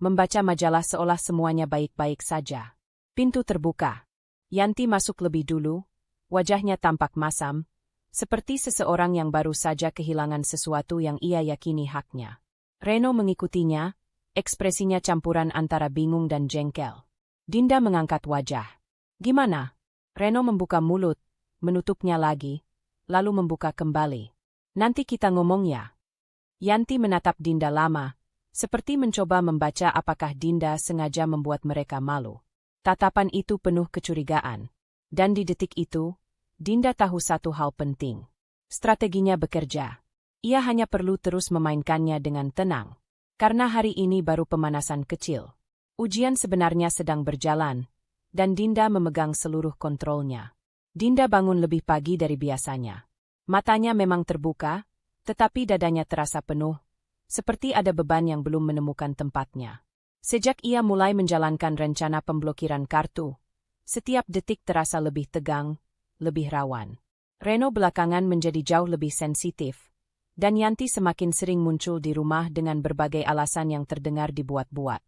membaca majalah seolah semuanya baik-baik saja. Pintu terbuka. Yanti masuk lebih dulu, wajahnya tampak masam, seperti seseorang yang baru saja kehilangan sesuatu yang ia yakini haknya. Reno mengikutinya, ekspresinya campuran antara bingung dan jengkel. Dinda mengangkat wajah. Gimana? Reno membuka mulut, menutupnya lagi, lalu membuka kembali. Nanti kita ngomong ya. Yanti menatap Dinda lama, seperti mencoba membaca apakah Dinda sengaja membuat mereka malu. Tatapan itu penuh kecurigaan. Dan di detik itu, Dinda tahu satu hal penting. Strateginya bekerja. Ia hanya perlu terus memainkannya dengan tenang. Karena hari ini baru pemanasan kecil. Ujian sebenarnya sedang berjalan, dan Dinda memegang seluruh kontrolnya. Dinda bangun lebih pagi dari biasanya. Matanya memang terbuka, tetapi dadanya terasa penuh, seperti ada beban yang belum menemukan tempatnya. Sejak ia mulai menjalankan rencana pemblokiran kartu, setiap detik terasa lebih tegang, lebih rawan. Reno belakangan menjadi jauh lebih sensitif, dan Yanti semakin sering muncul di rumah dengan berbagai alasan yang terdengar dibuat-buat.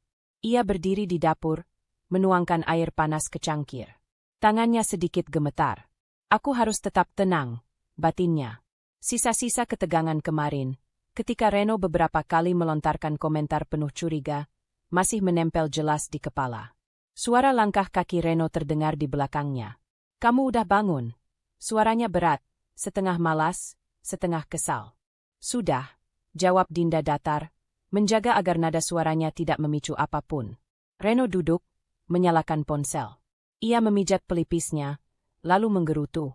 Ia berdiri di dapur, menuangkan air panas ke cangkir. Tangannya sedikit gemetar. Aku harus tetap tenang, batinnya. Sisa-sisa ketegangan kemarin, ketika Reno beberapa kali melontarkan komentar penuh curiga, masih menempel jelas di kepala. Suara langkah kaki Reno terdengar di belakangnya. Kamu udah bangun? Suaranya berat, setengah malas, setengah kesal. Sudah, jawab Dinda datar, menjaga agar nada suaranya tidak memicu apapun. Reno duduk, menyalakan ponsel. Ia memijat pelipisnya, lalu menggerutu.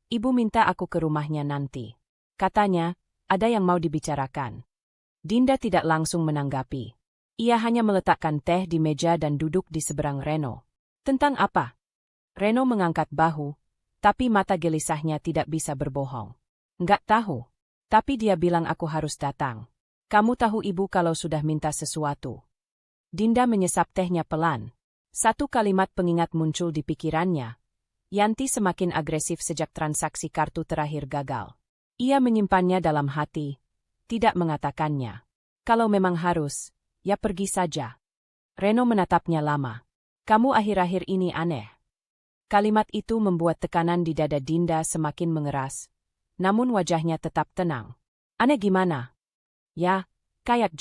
Ibu minta aku ke rumahnya nanti. Katanya, ada yang mau dibicarakan. Dinda tidak langsung menanggapi. Ia hanya meletakkan teh di meja dan duduk di seberang Reno. Tentang apa? Reno mengangkat bahu, tapi mata gelisahnya tidak bisa berbohong. Nggak tahu. Tapi dia bilang aku harus datang. Kamu tahu ibu kalau sudah minta sesuatu. Dinda menyesap tehnya pelan. Satu kalimat pengingat muncul di pikirannya. Yanti semakin agresif sejak transaksi kartu terakhir gagal. Ia menyimpannya dalam hati, tidak mengatakannya. Kalau memang harus, ya pergi saja. Reno menatapnya lama. Kamu akhir-akhir ini aneh. Kalimat itu membuat tekanan di dada Dinda semakin mengeras, namun wajahnya tetap tenang. Aneh gimana? Ya, kayak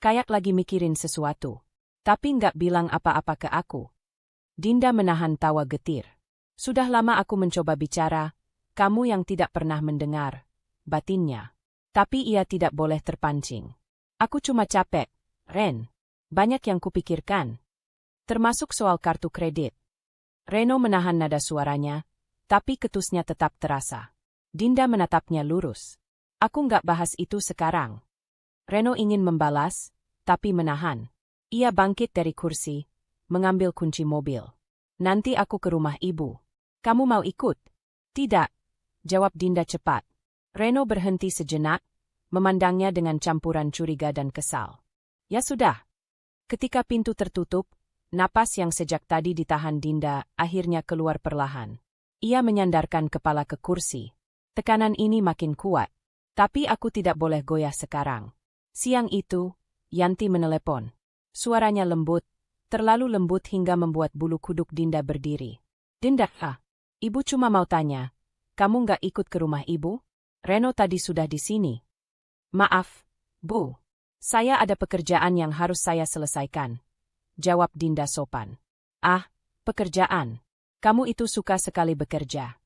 kayak lagi mikirin sesuatu. Tapi nggak bilang apa-apa ke aku. Dinda menahan tawa getir. Sudah lama aku mencoba bicara, kamu yang tidak pernah mendengar, batinnya. Tapi ia tidak boleh terpancing. Aku cuma capek, Ren. Banyak yang kupikirkan. Termasuk soal kartu kredit. Reno menahan nada suaranya, tapi ketusnya tetap terasa. Dinda menatapnya lurus. Aku nggak bahas itu sekarang. Reno ingin membalas, tapi menahan. Ia bangkit dari kursi, mengambil kunci mobil. Nanti aku ke rumah ibu. Kamu mau ikut? Tidak, jawab Dinda cepat. Reno berhenti sejenak, memandangnya dengan campuran curiga dan kesal. Ya sudah. Ketika pintu tertutup, napas yang sejak tadi ditahan Dinda akhirnya keluar perlahan. Ia menyandarkan kepala ke kursi. Tekanan ini makin kuat. Tapi aku tidak boleh goyah sekarang. Siang itu, Yanti menelepon. Suaranya lembut, terlalu lembut hingga membuat bulu kuduk Dinda berdiri. Dinda, ibu cuma mau tanya, kamu nggak ikut ke rumah ibu? Reno tadi sudah di sini. Maaf, Bu. Saya ada pekerjaan yang harus saya selesaikan. Jawab Dinda sopan. Ah, pekerjaan. Kamu itu suka sekali bekerja.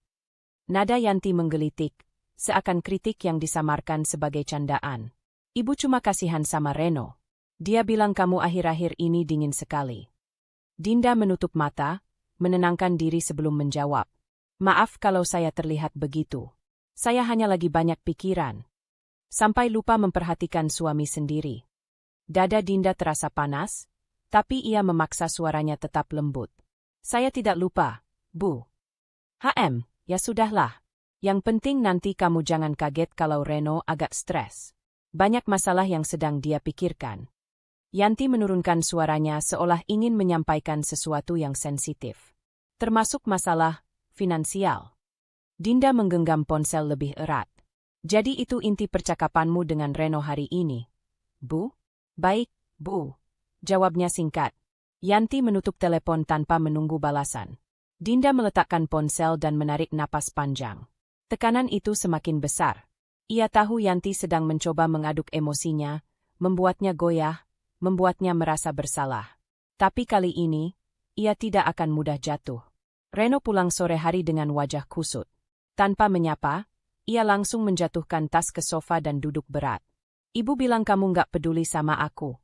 Nada Yanti menggelitik, seakan kritik yang disamarkan sebagai candaan. Ibu cuma kasihan sama Reno. Dia bilang kamu akhir-akhir ini dingin sekali. Dinda menutup mata, menenangkan diri sebelum menjawab. Maaf kalau saya terlihat begitu. Saya hanya lagi banyak pikiran. Sampai lupa memperhatikan suami sendiri. Dada Dinda terasa panas, tapi ia memaksa suaranya tetap lembut. Saya tidak lupa, Bu. Ya sudahlah. Yang penting nanti kamu jangan kaget kalau Reno agak stres. Banyak masalah yang sedang dia pikirkan. Yanti menurunkan suaranya seolah ingin menyampaikan sesuatu yang sensitif. Termasuk masalah finansial. Dinda menggenggam ponsel lebih erat. Jadi itu inti percakapanmu dengan Reno hari ini, Bu? Baik, Bu. Jawabnya singkat. Yanti menutup telepon tanpa menunggu balasan. Dinda meletakkan ponsel dan menarik napas panjang. Tekanan itu semakin besar. Ia tahu Yanti sedang mencoba mengaduk emosinya, membuatnya goyah, membuatnya merasa bersalah. Tapi kali ini, ia tidak akan mudah jatuh. Reno pulang sore hari dengan wajah kusut. Tanpa menyapa, ia langsung menjatuhkan tas ke sofa dan duduk berat. Ibu bilang kamu nggak peduli sama aku.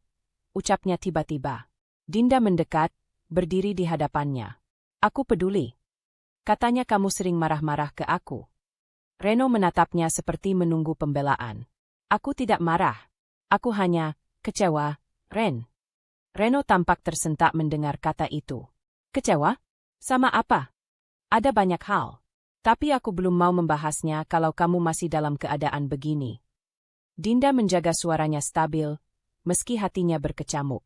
Ucapnya tiba-tiba. Dinda mendekat, berdiri di hadapannya. Aku peduli. Katanya kamu sering marah-marah ke aku. Reno menatapnya seperti menunggu pembelaan. Aku tidak marah. Aku hanya kecewa, Ren. Reno tampak tersentak mendengar kata itu. Kecewa? Sama apa? Ada banyak hal. Tapi aku belum mau membahasnya kalau kamu masih dalam keadaan begini. Dinda menjaga suaranya stabil, meski hatinya berkecamuk.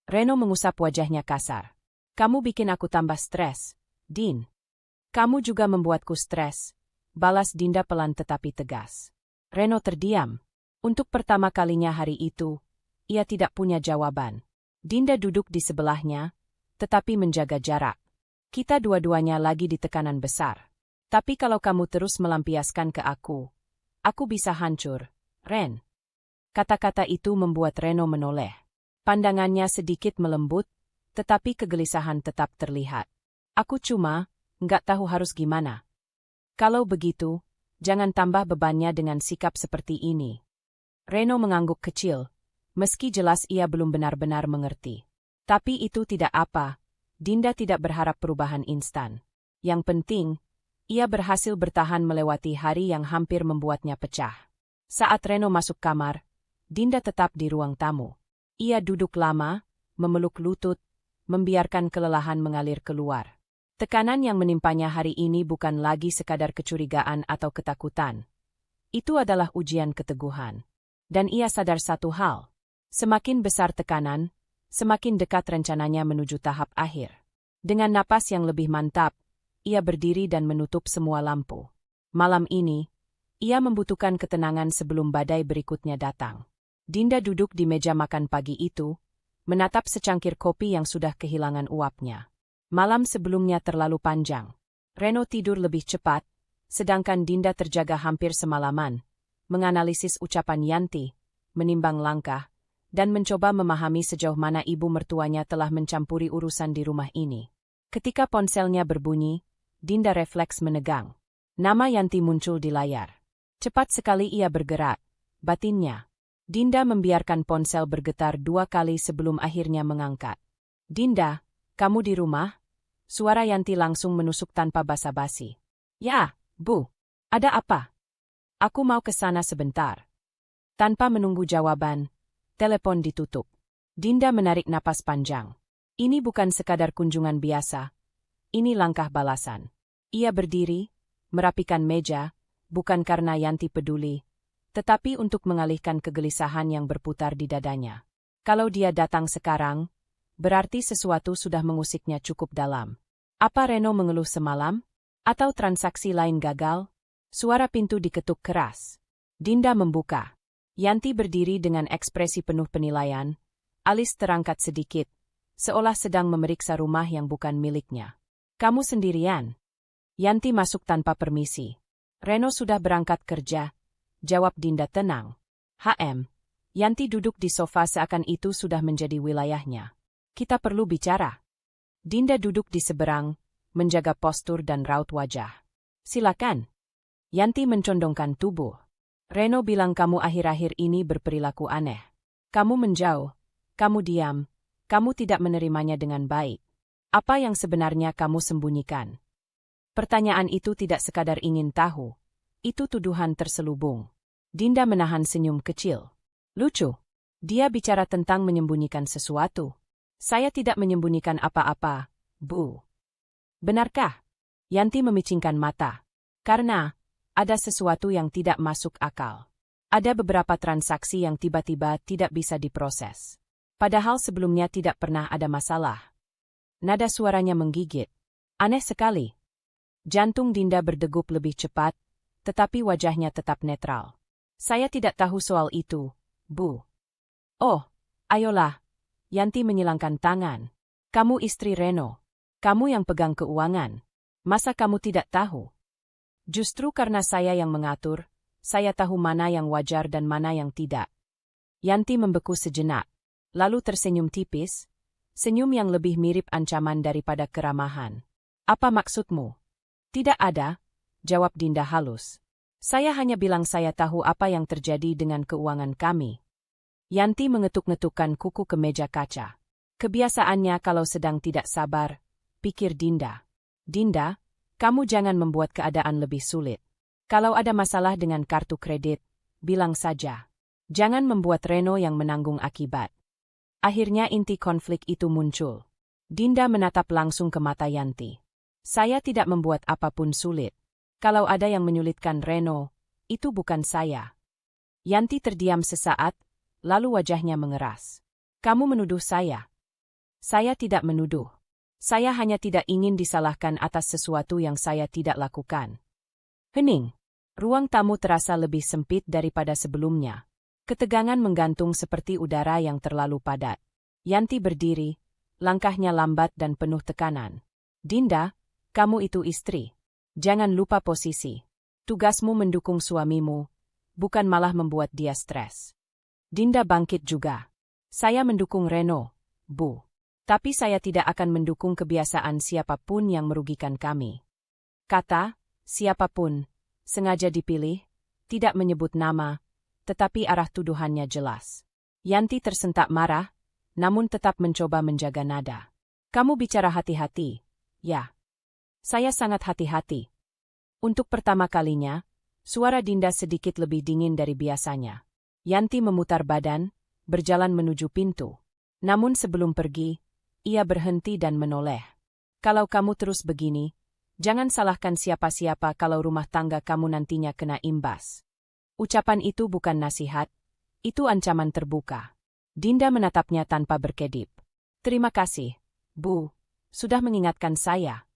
Reno mengusap wajahnya kasar. Kamu bikin aku tambah stres, Din. Kamu juga membuatku stres, balas Dinda pelan tetapi tegas. Reno terdiam. Untuk pertama kalinya hari itu, ia tidak punya jawaban. Dinda duduk di sebelahnya, tetapi menjaga jarak. Kita dua-duanya lagi di tekanan besar. Tapi kalau kamu terus melampiaskan ke aku bisa hancur, Ren. Kata-kata itu membuat Reno menoleh. Pandangannya sedikit melembut, tetapi kegelisahan tetap terlihat. Aku cuma nggak tahu harus gimana. Kalau begitu, jangan tambah bebannya dengan sikap seperti ini. Reno mengangguk kecil, meski jelas ia belum benar-benar mengerti. Tapi itu tidak apa, Dinda tidak berharap perubahan instan. Yang penting, ia berhasil bertahan melewati hari yang hampir membuatnya pecah. Saat Reno masuk kamar, Dinda tetap di ruang tamu. Ia duduk lama, memeluk lutut, membiarkan kelelahan mengalir keluar. Tekanan yang menimpanya hari ini bukan lagi sekadar kecurigaan atau ketakutan. Itu adalah ujian keteguhan. Dan ia sadar satu hal. Semakin besar tekanan, semakin dekat rencananya menuju tahap akhir. Dengan napas yang lebih mantap, ia berdiri dan menutup semua lampu. Malam ini, ia membutuhkan ketenangan sebelum badai berikutnya datang. Dinda duduk di meja makan pagi itu, menatap secangkir kopi yang sudah kehilangan uapnya. Malam sebelumnya terlalu panjang. Reno tidur lebih cepat, sedangkan Dinda terjaga hampir semalaman, menganalisis ucapan Yanti, menimbang langkah, dan mencoba memahami sejauh mana ibu mertuanya telah mencampuri urusan di rumah ini. Ketika ponselnya berbunyi, Dinda refleks menegang. Nama Yanti muncul di layar. Cepat sekali ia bergerak, batinnya. Dinda membiarkan ponsel bergetar 2 kali sebelum akhirnya mengangkat. Dinda, kamu di rumah? Suara Yanti langsung menusuk tanpa basa-basi. Ya, Bu. Ada apa? Aku mau ke sana sebentar. Tanpa menunggu jawaban, telepon ditutup. Dinda menarik napas panjang. Ini bukan sekadar kunjungan biasa. Ini langkah balasan. Ia berdiri, merapikan meja, bukan karena Yanti peduli, tetapi untuk mengalihkan kegelisahan yang berputar di dadanya. Kalau dia datang sekarang, berarti sesuatu sudah mengusiknya cukup dalam. Apa Reno mengeluh semalam? Atau transaksi lain gagal? Suara pintu diketuk keras. Dinda membuka. Yanti berdiri dengan ekspresi penuh penilaian, alis terangkat sedikit, seolah sedang memeriksa rumah yang bukan miliknya. Kamu sendirian? Yanti masuk tanpa permisi. Reno sudah berangkat kerja, jawab Dinda tenang. Yanti duduk di sofa seakan itu sudah menjadi wilayahnya. Kita perlu bicara. Dinda duduk di seberang, menjaga postur dan raut wajah. Silakan. Yanti mencondongkan tubuh. Reno bilang kamu akhir-akhir ini berperilaku aneh. Kamu menjauh, kamu diam, kamu tidak menerimanya dengan baik. Apa yang sebenarnya kamu sembunyikan? Pertanyaan itu tidak sekadar ingin tahu. Itu tuduhan terselubung. Dinda menahan senyum kecil. Lucu. Dia bicara tentang menyembunyikan sesuatu. Saya tidak menyembunyikan apa-apa, Bu. Benarkah? Yanti memicingkan mata. Karena ada sesuatu yang tidak masuk akal. Ada beberapa transaksi yang tiba-tiba tidak bisa diproses. Padahal sebelumnya tidak pernah ada masalah. Nada suaranya menggigit. Aneh sekali. Jantung Dinda berdegup lebih cepat, tetapi wajahnya tetap netral. Saya tidak tahu soal itu, Bu. Oh, ayolah. Yanti menyilangkan tangan. Kamu istri Reno. Kamu yang pegang keuangan. Masa kamu tidak tahu? Justru karena saya yang mengatur, saya tahu mana yang wajar dan mana yang tidak. Yanti membeku sejenak, lalu tersenyum tipis, senyum yang lebih mirip ancaman daripada keramahan. Apa maksudmu? Tidak ada, jawab Dinda halus. Saya hanya bilang saya tahu apa yang terjadi dengan keuangan kami. Yanti mengetuk-ngetukkan kuku ke meja kaca. Kebiasaannya kalau sedang tidak sabar, pikir Dinda. Dinda, kamu jangan membuat keadaan lebih sulit. Kalau ada masalah dengan kartu kredit, bilang saja. Jangan membuat Reno yang menanggung akibat. Akhirnya inti konflik itu muncul. Dinda menatap langsung ke mata Yanti. Saya tidak membuat apapun sulit. Kalau ada yang menyulitkan Reno, itu bukan saya. Yanti terdiam sesaat, lalu wajahnya mengeras. Kamu menuduh saya. Saya tidak menuduh. Saya hanya tidak ingin disalahkan atas sesuatu yang saya tidak lakukan. Hening. Ruang tamu terasa lebih sempit daripada sebelumnya. Ketegangan menggantung seperti udara yang terlalu padat. Yanti berdiri, langkahnya lambat dan penuh tekanan. Dinda, kamu itu istri. Jangan lupa posisi. Tugasmu mendukung suamimu, bukan malah membuat dia stres. Dinda bangkit juga. Saya mendukung Reno, Bu. Tapi saya tidak akan mendukung kebiasaan siapapun yang merugikan kami. Kata, siapapun, sengaja dipilih, tidak menyebut nama, tetapi arah tuduhannya jelas. Yanti tersentak marah, namun tetap mencoba menjaga nada. Kamu bicara hati-hati, ya. Saya sangat hati-hati. Untuk pertama kalinya, Suara Dinda sedikit lebih dingin dari biasanya. Yanti memutar badan, berjalan menuju pintu. Namun sebelum pergi, ia berhenti dan menoleh. Kalau kamu terus begini, jangan salahkan siapa-siapa kalau rumah tangga kamu nantinya kena imbas. Ucapan itu bukan nasihat, itu ancaman terbuka. Dinda menatapnya tanpa berkedip. Terima kasih, Bu, sudah mengingatkan saya.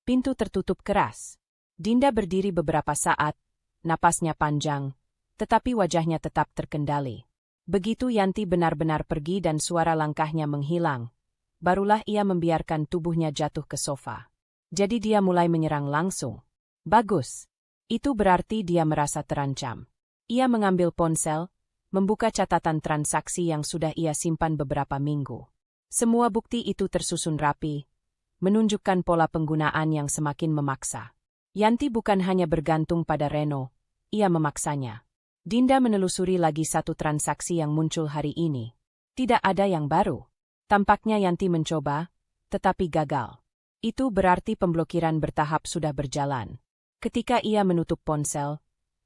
Pintu tertutup keras. Dinda berdiri beberapa saat, napasnya panjang, tetapi wajahnya tetap terkendali. Begitu Yanti benar-benar pergi dan suara langkahnya menghilang, barulah ia membiarkan tubuhnya jatuh ke sofa. Jadi dia mulai menyerang langsung. Bagus. Itu berarti dia merasa terancam. Ia mengambil ponsel, membuka catatan transaksi yang sudah ia simpan beberapa minggu. Semua bukti itu tersusun rapi, menunjukkan pola penggunaan yang semakin memaksa. Yanti bukan hanya bergantung pada Reno, ia memaksanya. Dinda menelusuri lagi satu transaksi yang muncul hari ini. Tidak ada yang baru. Tampaknya Yanti mencoba, tetapi gagal. Itu berarti pemblokiran bertahap sudah berjalan. Ketika ia menutup ponsel,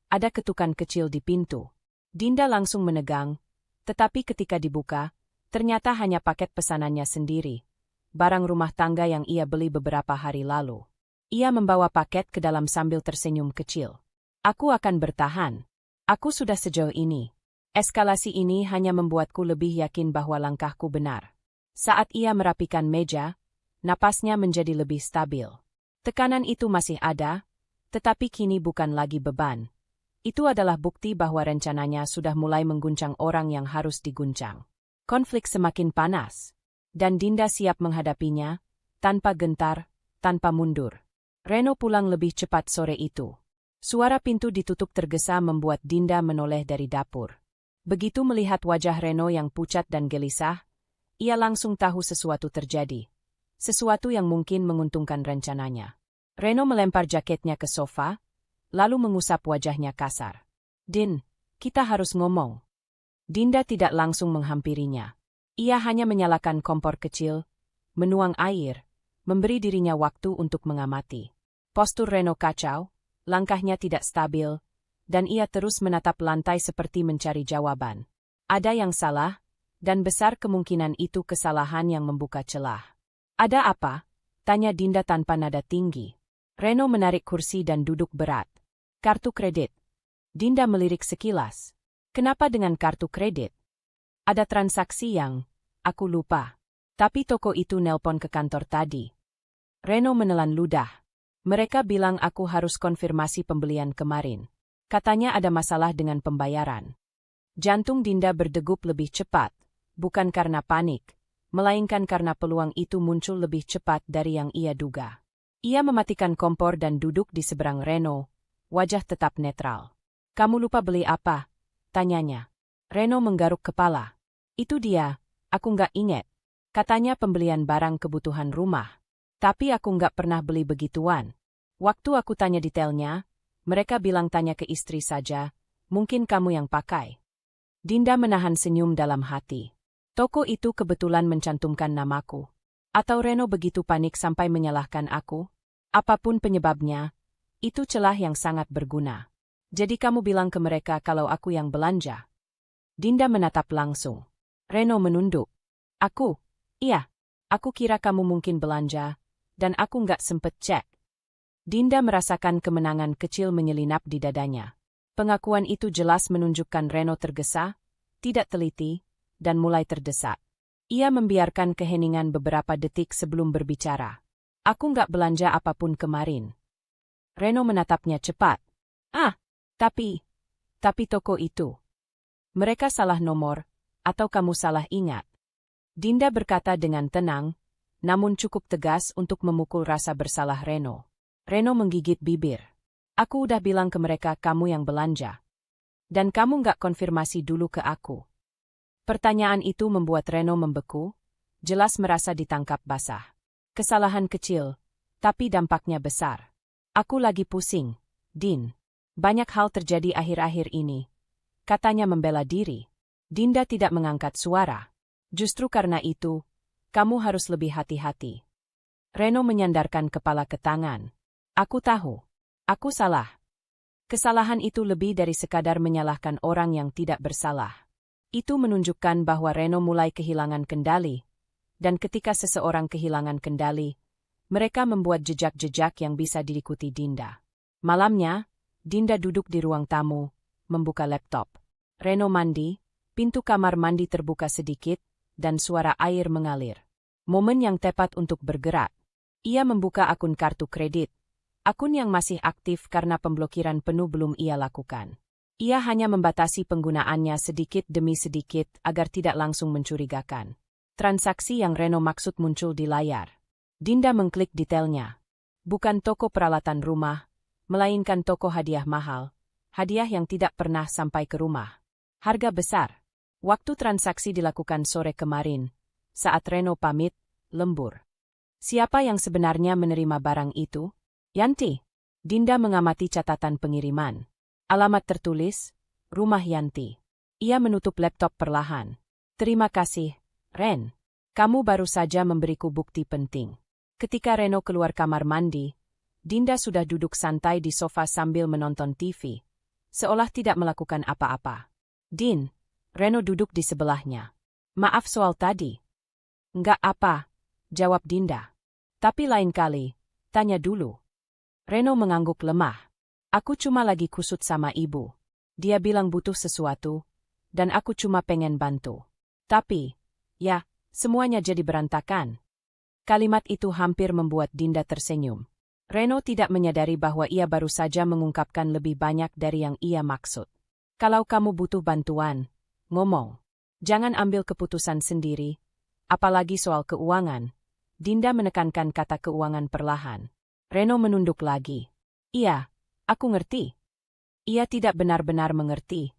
ada ketukan kecil di pintu. Dinda langsung menegang, tetapi ketika dibuka, ternyata hanya paket pesanannya sendiri. Barang rumah tangga yang ia beli beberapa hari lalu. Ia membawa paket ke dalam sambil tersenyum kecil. Aku akan bertahan. Aku sudah sejauh ini. Eskalasi ini hanya membuatku lebih yakin bahwa langkahku benar. Saat ia merapikan meja, napasnya menjadi lebih stabil. Tekanan itu masih ada, tetapi kini bukan lagi beban. Itu adalah bukti bahwa rencananya sudah mulai mengguncang orang yang harus diguncang. Konflik semakin panas, dan Dinda siap menghadapinya, tanpa gentar, tanpa mundur. Reno pulang lebih cepat sore itu. Suara pintu ditutup tergesa membuat Dinda menoleh dari dapur. Begitu melihat wajah Reno yang pucat dan gelisah, ia langsung tahu sesuatu terjadi. Sesuatu yang mungkin menguntungkan rencananya. Reno melempar jaketnya ke sofa, lalu mengusap wajahnya kasar. Din, kita harus ngomong. Dinda tidak langsung menghampirinya. Ia hanya menyalakan kompor kecil, menuang air, memberi dirinya waktu untuk mengamati. Postur Reno kacau, langkahnya tidak stabil, dan ia terus menatap lantai seperti mencari jawaban. Ada yang salah, dan besar kemungkinan itu kesalahan yang membuka celah. Ada apa? Tanya Dinda tanpa nada tinggi. Reno menarik kursi dan duduk berat. Kartu kredit. Dinda melirik sekilas. Kenapa dengan kartu kredit? Ada transaksi yang aku lupa. Tapi toko itu nelpon ke kantor tadi. Reno menelan ludah. Mereka bilang aku harus konfirmasi pembelian kemarin. Katanya ada masalah dengan pembayaran. Jantung Dinda berdegup lebih cepat, bukan karena panik, melainkan karena peluang itu muncul lebih cepat dari yang ia duga. Ia mematikan kompor dan duduk di seberang Reno, wajah tetap netral. Kamu lupa beli apa? Tanyanya. Reno menggaruk kepala. Itu dia, aku nggak inget. Katanya pembelian barang kebutuhan rumah. Tapi aku nggak pernah beli begituan. Waktu aku tanya detailnya, mereka bilang tanya ke istri saja, mungkin kamu yang pakai. Dinda menahan senyum dalam hati. Toko itu kebetulan mencantumkan namaku. Atau Reno begitu panik sampai menyalahkan aku? Apapun penyebabnya, itu celah yang sangat berguna. Jadi kamu bilang ke mereka kalau aku yang belanja? Dinda menatap langsung. Reno menunduk. Aku? Iya. Aku kira kamu mungkin belanja, dan aku nggak sempet cek. Dinda merasakan kemenangan kecil menyelinap di dadanya. Pengakuan itu jelas menunjukkan Reno tergesa, tidak teliti, dan mulai terdesak. Ia membiarkan keheningan beberapa detik sebelum berbicara. Aku nggak belanja apapun kemarin. Reno menatapnya cepat. Tapi toko itu. Mereka salah nomor, atau kamu salah ingat? Dinda berkata dengan tenang, namun cukup tegas untuk memukul rasa bersalah Reno. Reno menggigit bibir. Aku udah bilang ke mereka kamu yang belanja. Dan kamu nggak konfirmasi dulu ke aku. Pertanyaan itu membuat Reno membeku, jelas merasa ditangkap basah. Kesalahan kecil, tapi dampaknya besar. Aku lagi pusing, Din. Banyak hal terjadi akhir-akhir ini. Katanya membela diri. Dinda tidak mengangkat suara. Justru karena itu, kamu harus lebih hati-hati. Reno menyandarkan kepala ke tangan. Aku tahu. Aku salah. Kesalahan itu lebih dari sekadar menyalahkan orang yang tidak bersalah. Itu menunjukkan bahwa Reno mulai kehilangan kendali, dan ketika seseorang kehilangan kendali, mereka membuat jejak-jejak yang bisa diikuti Dinda. Malamnya, Dinda duduk di ruang tamu, membuka laptop. Reno mandi, pintu kamar mandi terbuka sedikit, dan suara air mengalir. Momen yang tepat untuk bergerak. Ia membuka akun kartu kredit, akun yang masih aktif karena pemblokiran penuh belum ia lakukan. Ia hanya membatasi penggunaannya sedikit demi sedikit agar tidak langsung mencurigakan. Transaksi yang Reno maksud muncul di layar. Dinda mengklik detailnya. Bukan toko peralatan rumah, melainkan toko hadiah mahal. Hadiah yang tidak pernah sampai ke rumah. Harga besar. Waktu transaksi dilakukan sore kemarin. Saat Reno pamit, lembur. Siapa yang sebenarnya menerima barang itu? Yanti. Dinda mengamati catatan pengiriman. Alamat tertulis, Rumah Yanti. Ia menutup laptop perlahan. Terima kasih, Ren. Kamu baru saja memberiku bukti penting. Ketika Reno keluar kamar mandi, Dinda sudah duduk santai di sofa sambil menonton TV, seolah tidak melakukan apa-apa. Din, Reno duduk di sebelahnya. Maaf soal tadi. Enggak apa, jawab Dinda. Tapi lain kali, tanya dulu. Reno mengangguk lemah. Aku cuma lagi kusut sama ibu. Dia bilang butuh sesuatu, dan aku cuma pengen bantu. Tapi, ya, semuanya jadi berantakan. Kalimat itu hampir membuat Dinda tersenyum. Reno tidak menyadari bahwa ia baru saja mengungkapkan lebih banyak dari yang ia maksud. Kalau kamu butuh bantuan, ngomong. Jangan ambil keputusan sendiri, apalagi soal keuangan. Dinda menekankan kata keuangan perlahan. Reno menunduk lagi. Iya. Aku ngerti. Ia tidak benar-benar mengerti,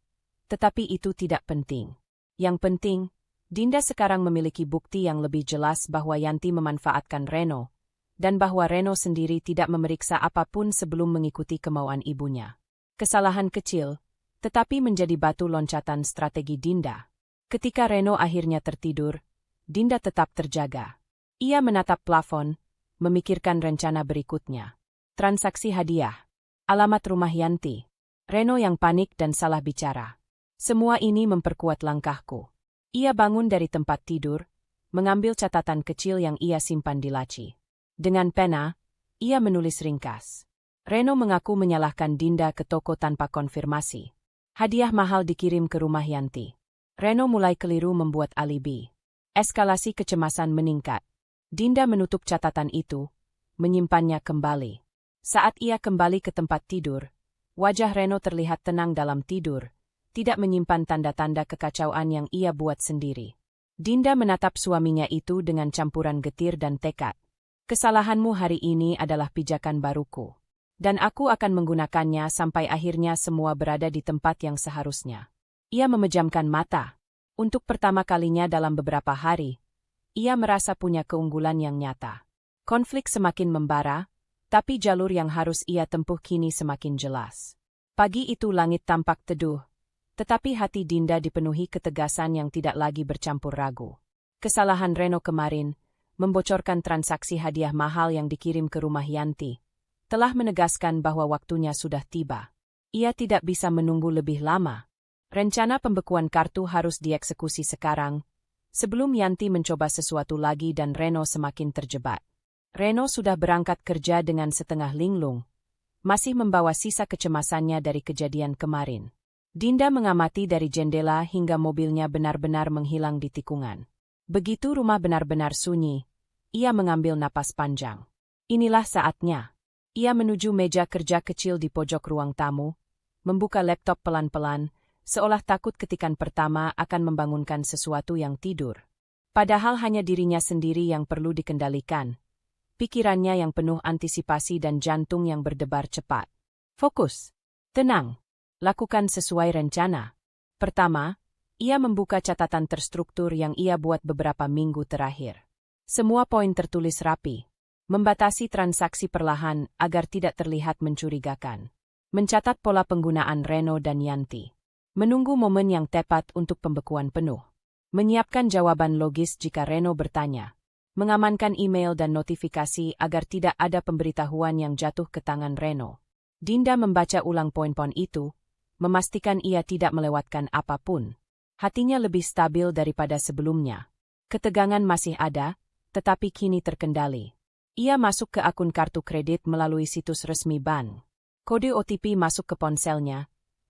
tetapi itu tidak penting. Yang penting, Dinda sekarang memiliki bukti yang lebih jelas bahwa Yanti memanfaatkan Reno, dan bahwa Reno sendiri tidak memeriksa apapun sebelum mengikuti kemauan ibunya. Kesalahan kecil, tetapi menjadi batu loncatan strategi Dinda. Ketika Reno akhirnya tertidur, Dinda tetap terjaga. Ia menatap plafon, memikirkan rencana berikutnya. Transaksi hadiah. Alamat rumah Yanti. Reno yang panik dan salah bicara. Semua ini memperkuat langkahku. Ia bangun dari tempat tidur, mengambil catatan kecil yang ia simpan di laci. Dengan pena, ia menulis ringkas. Reno mengaku menyalahkan Dinda ke toko tanpa konfirmasi. Hadiah mahal dikirim ke rumah Yanti. Reno mulai keliru membuat alibi. Eskalasi kecemasan meningkat. Dinda menutup catatan itu, menyimpannya kembali. Saat ia kembali ke tempat tidur, wajah Reno terlihat tenang dalam tidur, tidak menyimpan tanda-tanda kekacauan yang ia buat sendiri. Dinda menatap suaminya itu dengan campuran getir dan tekad. Kesalahanmu hari ini adalah pijakan baruku. Dan aku akan menggunakannya sampai akhirnya semua berada di tempat yang seharusnya. Ia memejamkan mata. Untuk pertama kalinya dalam beberapa hari, ia merasa punya keunggulan yang nyata. Konflik semakin membara, tapi jalur yang harus ia tempuh kini semakin jelas. Pagi itu langit tampak teduh, tetapi hati Dinda dipenuhi ketegasan yang tidak lagi bercampur ragu. Kesalahan Reno kemarin, membocorkan transaksi hadiah mahal yang dikirim ke rumah Yanti, telah menegaskan bahwa waktunya sudah tiba. Ia tidak bisa menunggu lebih lama. Rencana pembekuan kartu harus dieksekusi sekarang, sebelum Yanti mencoba sesuatu lagi dan Reno semakin terjebak. Reno sudah berangkat kerja dengan setengah linglung, masih membawa sisa kecemasannya dari kejadian kemarin. Dinda mengamati dari jendela hingga mobilnya benar-benar menghilang di tikungan. Begitu rumah benar-benar sunyi, ia mengambil napas panjang. Inilah saatnya. Ia menuju meja kerja kecil di pojok ruang tamu, membuka laptop pelan-pelan, seolah takut ketikan pertama akan membangunkan sesuatu yang tidur. Padahal hanya dirinya sendiri yang perlu dikendalikan. Pikirannya yang penuh antisipasi dan jantung yang berdebar cepat. Fokus. Tenang. Lakukan sesuai rencana. Pertama, ia membuka catatan terstruktur yang ia buat beberapa minggu terakhir. Semua poin tertulis rapi. Membatasi transaksi perlahan agar tidak terlihat mencurigakan. Mencatat pola penggunaan Reno dan Yanti. Menunggu momen yang tepat untuk pembekuan penuh. Menyiapkan jawaban logis jika Reno bertanya. Mengamankan email dan notifikasi agar tidak ada pemberitahuan yang jatuh ke tangan Reno. Dinda membaca ulang poin-poin itu, memastikan ia tidak melewatkan apapun. Hatinya lebih stabil daripada sebelumnya. Ketegangan masih ada, tetapi kini terkendali. Ia masuk ke akun kartu kredit melalui situs resmi bank. Kode OTP masuk ke ponselnya.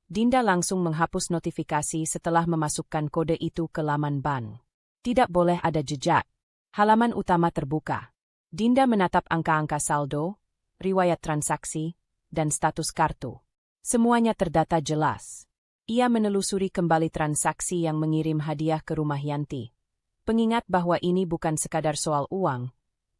Dinda langsung menghapus notifikasi setelah memasukkan kode itu ke laman bank. Tidak boleh ada jejak. Halaman utama terbuka. Dinda menatap angka-angka saldo, riwayat transaksi, dan status kartu. Semuanya terdata jelas. Ia menelusuri kembali transaksi yang mengirim hadiah ke rumah Yanti. Pengingat bahwa ini bukan sekadar soal uang,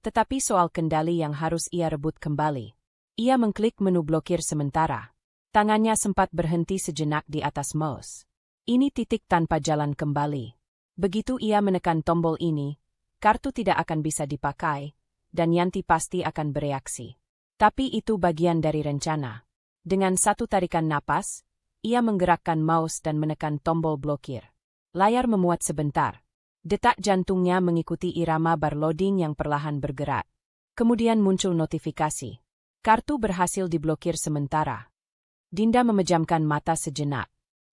tetapi soal kendali yang harus ia rebut kembali. Ia mengklik menu blokir sementara. Tangannya sempat berhenti sejenak di atas mouse. Ini titik tanpa jalan kembali. Begitu ia menekan tombol ini, kartu tidak akan bisa dipakai, dan Yanti pasti akan bereaksi. Tapi itu bagian dari rencana. Dengan satu tarikan napas, ia menggerakkan mouse dan menekan tombol blokir. Layar memuat sebentar. Detak jantungnya mengikuti irama bar loading yang perlahan bergerak. Kemudian muncul notifikasi. Kartu berhasil diblokir sementara. Dinda memejamkan mata sejenak.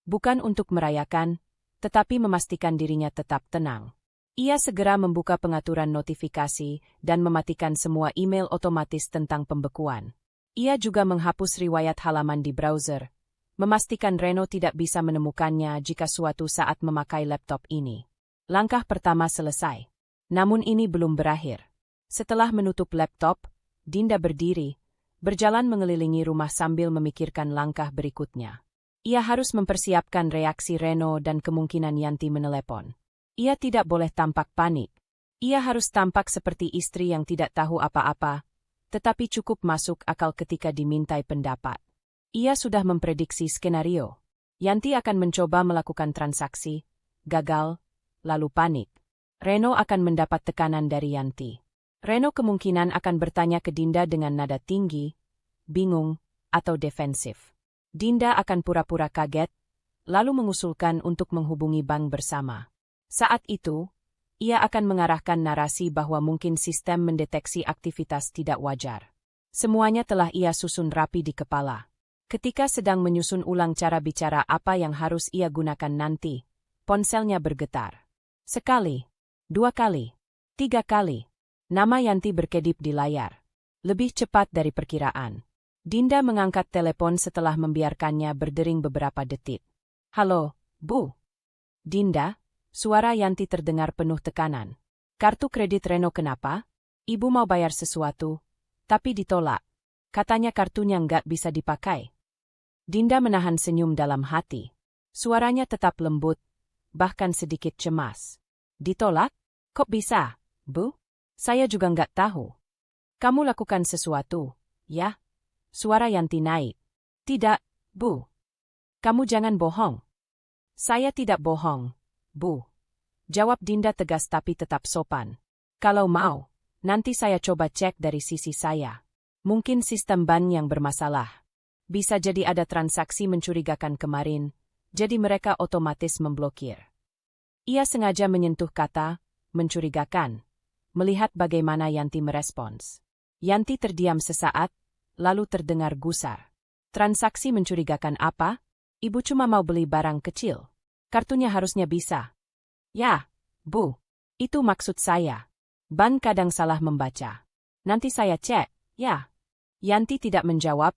Bukan untuk merayakan, tetapi memastikan dirinya tetap tenang. Ia segera membuka pengaturan notifikasi dan mematikan semua email otomatis tentang pembekuan. Ia juga menghapus riwayat halaman di browser, memastikan Reno tidak bisa menemukannya jika suatu saat memakai laptop ini. Langkah pertama selesai. Namun ini belum berakhir. Setelah menutup laptop, Dinda berdiri, berjalan mengelilingi rumah sambil memikirkan langkah berikutnya. Ia harus mempersiapkan reaksi Reno dan kemungkinan Yanti menelepon. Ia tidak boleh tampak panik. Ia harus tampak seperti istri yang tidak tahu apa-apa, tetapi cukup masuk akal ketika dimintai pendapat. Ia sudah memprediksi skenario. Yanti akan mencoba melakukan transaksi, gagal, lalu panik. Reno akan mendapat tekanan dari Yanti. Reno kemungkinan akan bertanya ke Dinda dengan nada tinggi, bingung, atau defensif. Dinda akan pura-pura kaget, lalu mengusulkan untuk menghubungi bank bersama. Saat itu, ia akan mengarahkan narasi bahwa mungkin sistem mendeteksi aktivitas tidak wajar. Semuanya telah ia susun rapi di kepala. Ketika sedang menyusun ulang cara bicara apa yang harus ia gunakan nanti, ponselnya bergetar. Sekali, 2 kali, 3 kali. Nama Yanti berkedip di layar. Lebih cepat dari perkiraan. Dinda mengangkat telepon setelah membiarkannya berdering beberapa detik. Halo, Bu. Dinda, suara Yanti terdengar penuh tekanan. Kartu kredit Reno kenapa? Ibu mau bayar sesuatu, tapi ditolak. Katanya kartunya nggak bisa dipakai. Dinda menahan senyum dalam hati. Suaranya tetap lembut, bahkan sedikit cemas. Ditolak? Kok bisa, Bu? Saya juga nggak tahu. Kamu lakukan sesuatu, ya? Suara Yanti naik. Tidak, Bu. Kamu jangan bohong. Saya tidak bohong, Bu. Jawab Dinda tegas tapi tetap sopan. Kalau mau, nanti saya coba cek dari sisi saya. Mungkin sistem bank yang bermasalah. Bisa jadi ada transaksi mencurigakan kemarin, jadi mereka otomatis memblokir. Ia sengaja menyentuh kata, mencurigakan. Melihat bagaimana Yanti merespons. Yanti terdiam sesaat, lalu terdengar gusar. Transaksi mencurigakan apa? Ibu cuma mau beli barang kecil. Kartunya harusnya bisa. Ya, Bu. Itu maksud saya. Bank kadang salah membaca. Nanti saya cek, ya. Yanti tidak menjawab,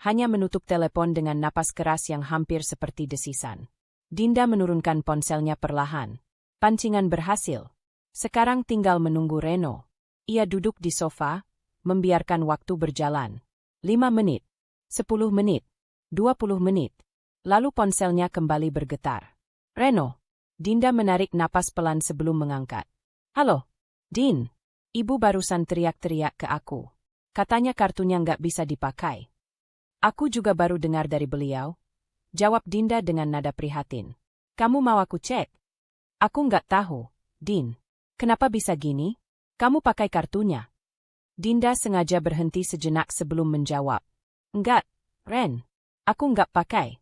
hanya menutup telepon dengan napas keras yang hampir seperti desisan. Dinda menurunkan ponselnya perlahan. Pancingan berhasil. Sekarang tinggal menunggu Reno. Ia duduk di sofa, membiarkan waktu berjalan. 5 menit, 10 menit, 20 menit. Lalu ponselnya kembali bergetar. Reno. Dinda menarik napas pelan sebelum mengangkat. Halo, Din. Ibu barusan teriak-teriak ke aku. Katanya kartunya nggak bisa dipakai. Aku juga baru dengar dari beliau. Jawab Dinda dengan nada prihatin. Kamu mau aku cek? Aku nggak tahu, Din. Kenapa bisa gini? Kamu pakai kartunya. Dinda sengaja berhenti sejenak sebelum menjawab. Enggak, Ren. Aku nggak pakai.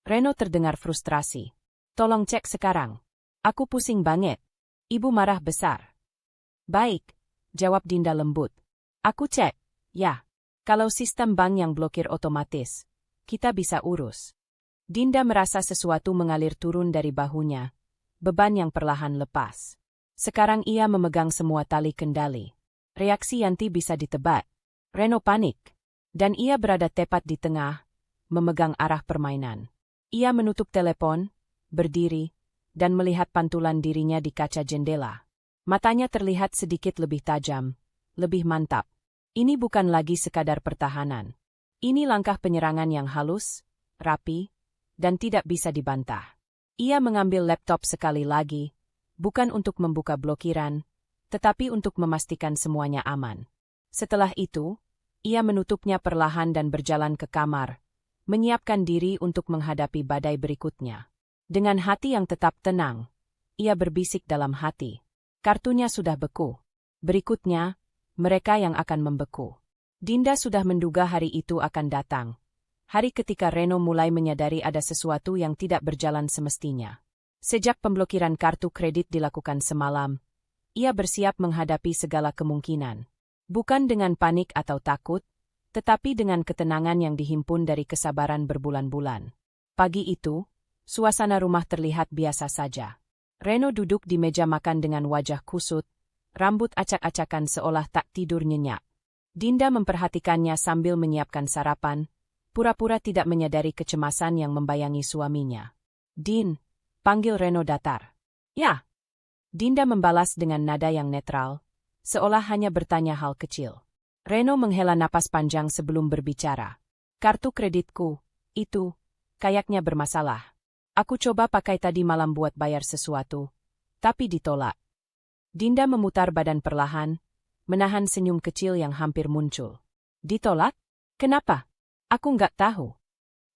Reno terdengar frustrasi. Tolong cek sekarang. Aku pusing banget. Ibu marah besar. Baik, jawab Dinda lembut. Aku cek, ya. Kalau sistem bank yang blokir otomatis, kita bisa urus. Dinda merasa sesuatu mengalir turun dari bahunya, beban yang perlahan lepas. Sekarang ia memegang semua tali kendali. Reaksi Yanti bisa ditebak. Reno panik. Dan ia berada tepat di tengah, memegang arah permainan. Ia menutup telepon, berdiri, dan melihat pantulan dirinya di kaca jendela. Matanya terlihat sedikit lebih tajam, lebih mantap. Ini bukan lagi sekadar pertahanan. Ini langkah penyerangan yang halus, rapi, dan tidak bisa dibantah. Ia mengambil laptop sekali lagi, bukan untuk membuka blokiran, tetapi untuk memastikan semuanya aman. Setelah itu, ia menutupnya perlahan dan berjalan ke kamar, menyiapkan diri untuk menghadapi badai berikutnya. Dengan hati yang tetap tenang, ia berbisik dalam hati. Kartunya sudah beku. Berikutnya, mereka yang akan membeku. Dinda sudah menduga hari itu akan datang. Hari ketika Reno mulai menyadari ada sesuatu yang tidak berjalan semestinya. Sejak pemblokiran kartu kredit dilakukan semalam, ia bersiap menghadapi segala kemungkinan. Bukan dengan panik atau takut, tetapi dengan ketenangan yang dihimpun dari kesabaran berbulan-bulan. Pagi itu, suasana rumah terlihat biasa saja. Reno duduk di meja makan dengan wajah kusut, rambut acak-acakan seolah tak tidur nyenyak. Dinda memperhatikannya sambil menyiapkan sarapan, pura-pura tidak menyadari kecemasan yang membayangi suaminya. "Din," panggil Reno datar. "Ya." Dinda membalas dengan nada yang netral, seolah hanya bertanya hal kecil. Reno menghela napas panjang sebelum berbicara. "Kartu kreditku, itu, kayaknya bermasalah. Aku coba pakai tadi malam buat bayar sesuatu, tapi ditolak." Dinda memutar badan perlahan, menahan senyum kecil yang hampir muncul. "Ditolak? Kenapa? Aku nggak tahu."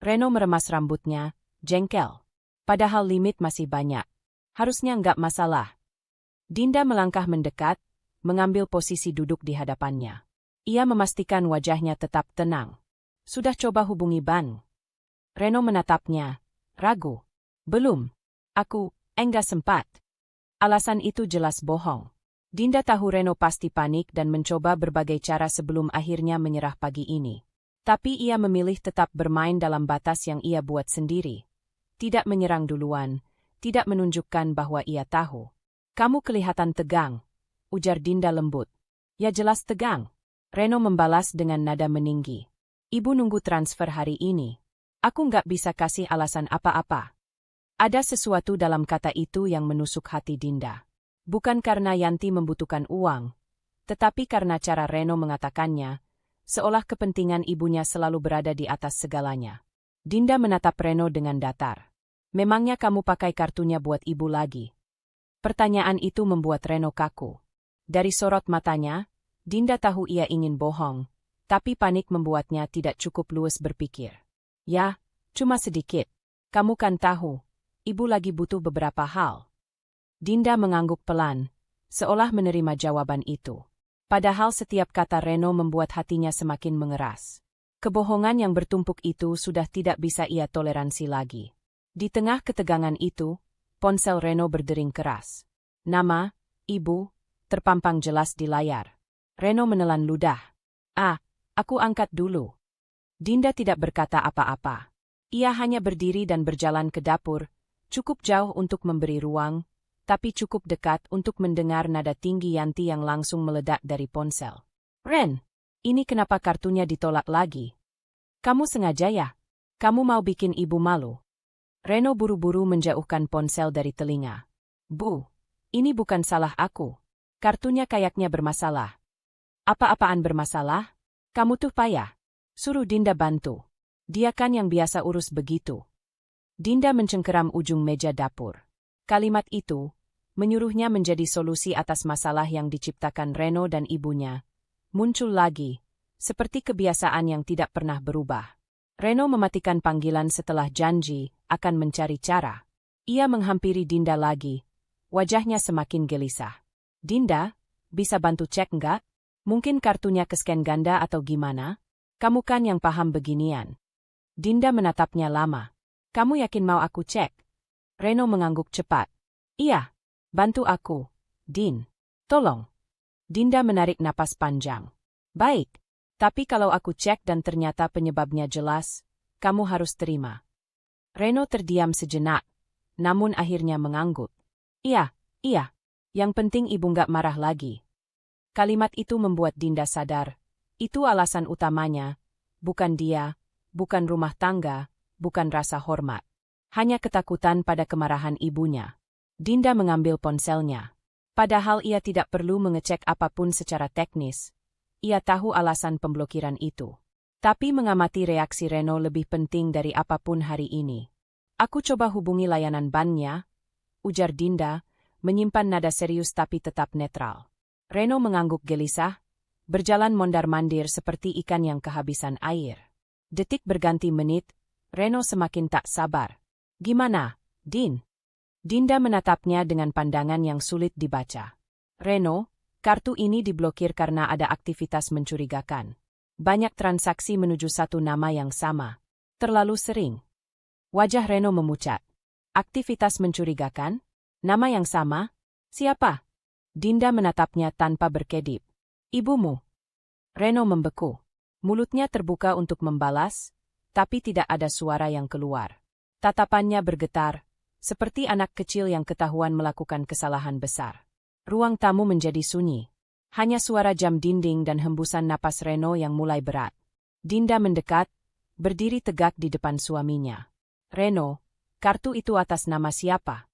Reno meremas rambutnya, jengkel. Padahal limit masih banyak. Harusnya nggak masalah. Dinda melangkah mendekat, mengambil posisi duduk di hadapannya. Ia memastikan wajahnya tetap tenang. "Sudah coba hubungi bank?" Reno menatapnya, ragu. "Belum. Enggak sempat." Alasan itu jelas bohong. Dinda tahu Reno pasti panik dan mencoba berbagai cara sebelum akhirnya menyerah pagi ini. Tapi ia memilih tetap bermain dalam batas yang ia buat sendiri. Tidak menyerang duluan, tidak menunjukkan bahwa ia tahu. "Kamu kelihatan tegang," ujar Dinda lembut. "Ya jelas tegang." Reno membalas dengan nada meninggi. "Ibu nunggu transfer hari ini. Aku nggak bisa kasih alasan apa-apa." Ada sesuatu dalam kata itu yang menusuk hati Dinda. Bukan karena Yanti membutuhkan uang, tetapi karena cara Reno mengatakannya, seolah kepentingan ibunya selalu berada di atas segalanya. Dinda menatap Reno dengan datar. "Memangnya kamu pakai kartunya buat ibu lagi?" Pertanyaan itu membuat Reno kaku. Dari sorot matanya, Dinda tahu ia ingin bohong, tapi panik membuatnya tidak cukup luas berpikir. "Ya, cuma sedikit. Kamu kan tahu, ibu lagi butuh beberapa hal." Dinda mengangguk pelan, seolah menerima jawaban itu. Padahal setiap kata Reno membuat hatinya semakin mengeras. Kebohongan yang bertumpuk itu sudah tidak bisa ia toleransi lagi. Di tengah ketegangan itu, ponsel Reno berdering keras. Nama, ibu, terpampang jelas di layar. Reno menelan ludah. Aku angkat dulu." Dinda tidak berkata apa-apa. Ia hanya berdiri dan berjalan ke dapur, cukup jauh untuk memberi ruang, tapi cukup dekat untuk mendengar nada tinggi Yanti yang langsung meledak dari ponsel. "Ren, ini kenapa kartunya ditolak lagi? Kamu sengaja ya? Kamu mau bikin ibu malu?" Reno buru-buru menjauhkan ponsel dari telinga. "Bu, ini bukan salah aku. Kartunya kayaknya bermasalah." "Apa-apaan bermasalah? Kamu tuh payah. Suruh Dinda bantu. Dia kan yang biasa urus begitu." Dinda mencengkeram ujung meja dapur. Kalimat itu menyuruhnya menjadi solusi atas masalah yang diciptakan Reno dan ibunya. Muncul lagi, seperti kebiasaan yang tidak pernah berubah. Reno mematikan panggilan setelah janji akan mencari cara. Ia menghampiri Dinda lagi. Wajahnya semakin gelisah. "Dinda, bisa bantu cek nggak? Mungkin kartunya ke-scan ganda atau gimana? Kamu kan yang paham beginian." Dinda menatapnya lama. "Kamu yakin mau aku cek?" Reno mengangguk cepat. "Iya, bantu aku, Din. Tolong." Dinda menarik napas panjang. "Baik, Tapi kalau aku cek dan ternyata penyebabnya jelas, kamu harus terima. Reno terdiam sejenak, namun akhirnya mengangguk. Iya. Yang penting ibu nggak marah lagi. Kalimat itu membuat Dinda sadar. Itu alasan utamanya. Bukan dia, bukan rumah tangga, bukan rasa hormat. Hanya ketakutan pada kemarahan ibunya. Dinda mengambil ponselnya. Padahal ia tidak perlu mengecek apapun secara teknis. Ia tahu alasan pemblokiran itu. Tapi mengamati reaksi Reno lebih penting dari apapun hari ini. Aku coba hubungi layanan bannya, ujar Dinda, menyimpan nada serius tapi tetap netral. Reno mengangguk gelisah, berjalan mondar-mandir seperti ikan yang kehabisan air. Detik berganti menit, Reno semakin tak sabar. Gimana, Din? Dinda menatapnya dengan pandangan yang sulit dibaca. Reno, kartu ini diblokir karena ada aktivitas mencurigakan. Banyak transaksi menuju satu nama yang sama. Terlalu sering. Wajah Reno memucat. Aktivitas mencurigakan? Nama yang sama? Siapa? Dinda menatapnya tanpa berkedip. Ibumu. Reno membeku. Mulutnya terbuka untuk membalas, tapi tidak ada suara yang keluar. Tatapannya bergetar, seperti anak kecil yang ketahuan melakukan kesalahan besar. Ruang tamu menjadi sunyi. Hanya suara jam dinding dan hembusan napas Reno yang mulai berat. Dinda mendekat, berdiri tegak di depan suaminya. Reno, kartu itu atas nama siapa?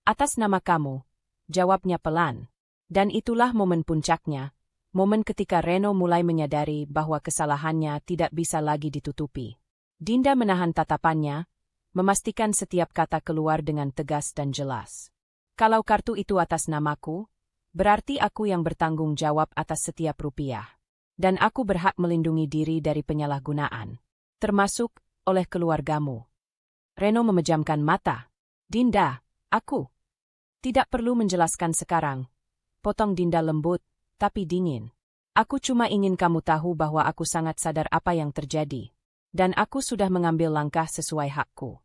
Atas nama kamu, jawabnya pelan. Dan itulah momen puncaknya, momen ketika Reno mulai menyadari bahwa kesalahannya tidak bisa lagi ditutupi. Dinda menahan tatapannya, memastikan setiap kata keluar dengan tegas dan jelas. Kalau kartu itu atas namaku, berarti aku yang bertanggung jawab atas setiap rupiah. Dan aku berhak melindungi diri dari penyalahgunaan. Termasuk oleh keluargamu. Reno memejamkan mata. Dinda, aku. Tidak perlu menjelaskan sekarang. Potong Dinda lembut, tapi dingin. Aku cuma ingin kamu tahu bahwa aku sangat sadar apa yang terjadi. Dan aku sudah mengambil langkah sesuai hakku.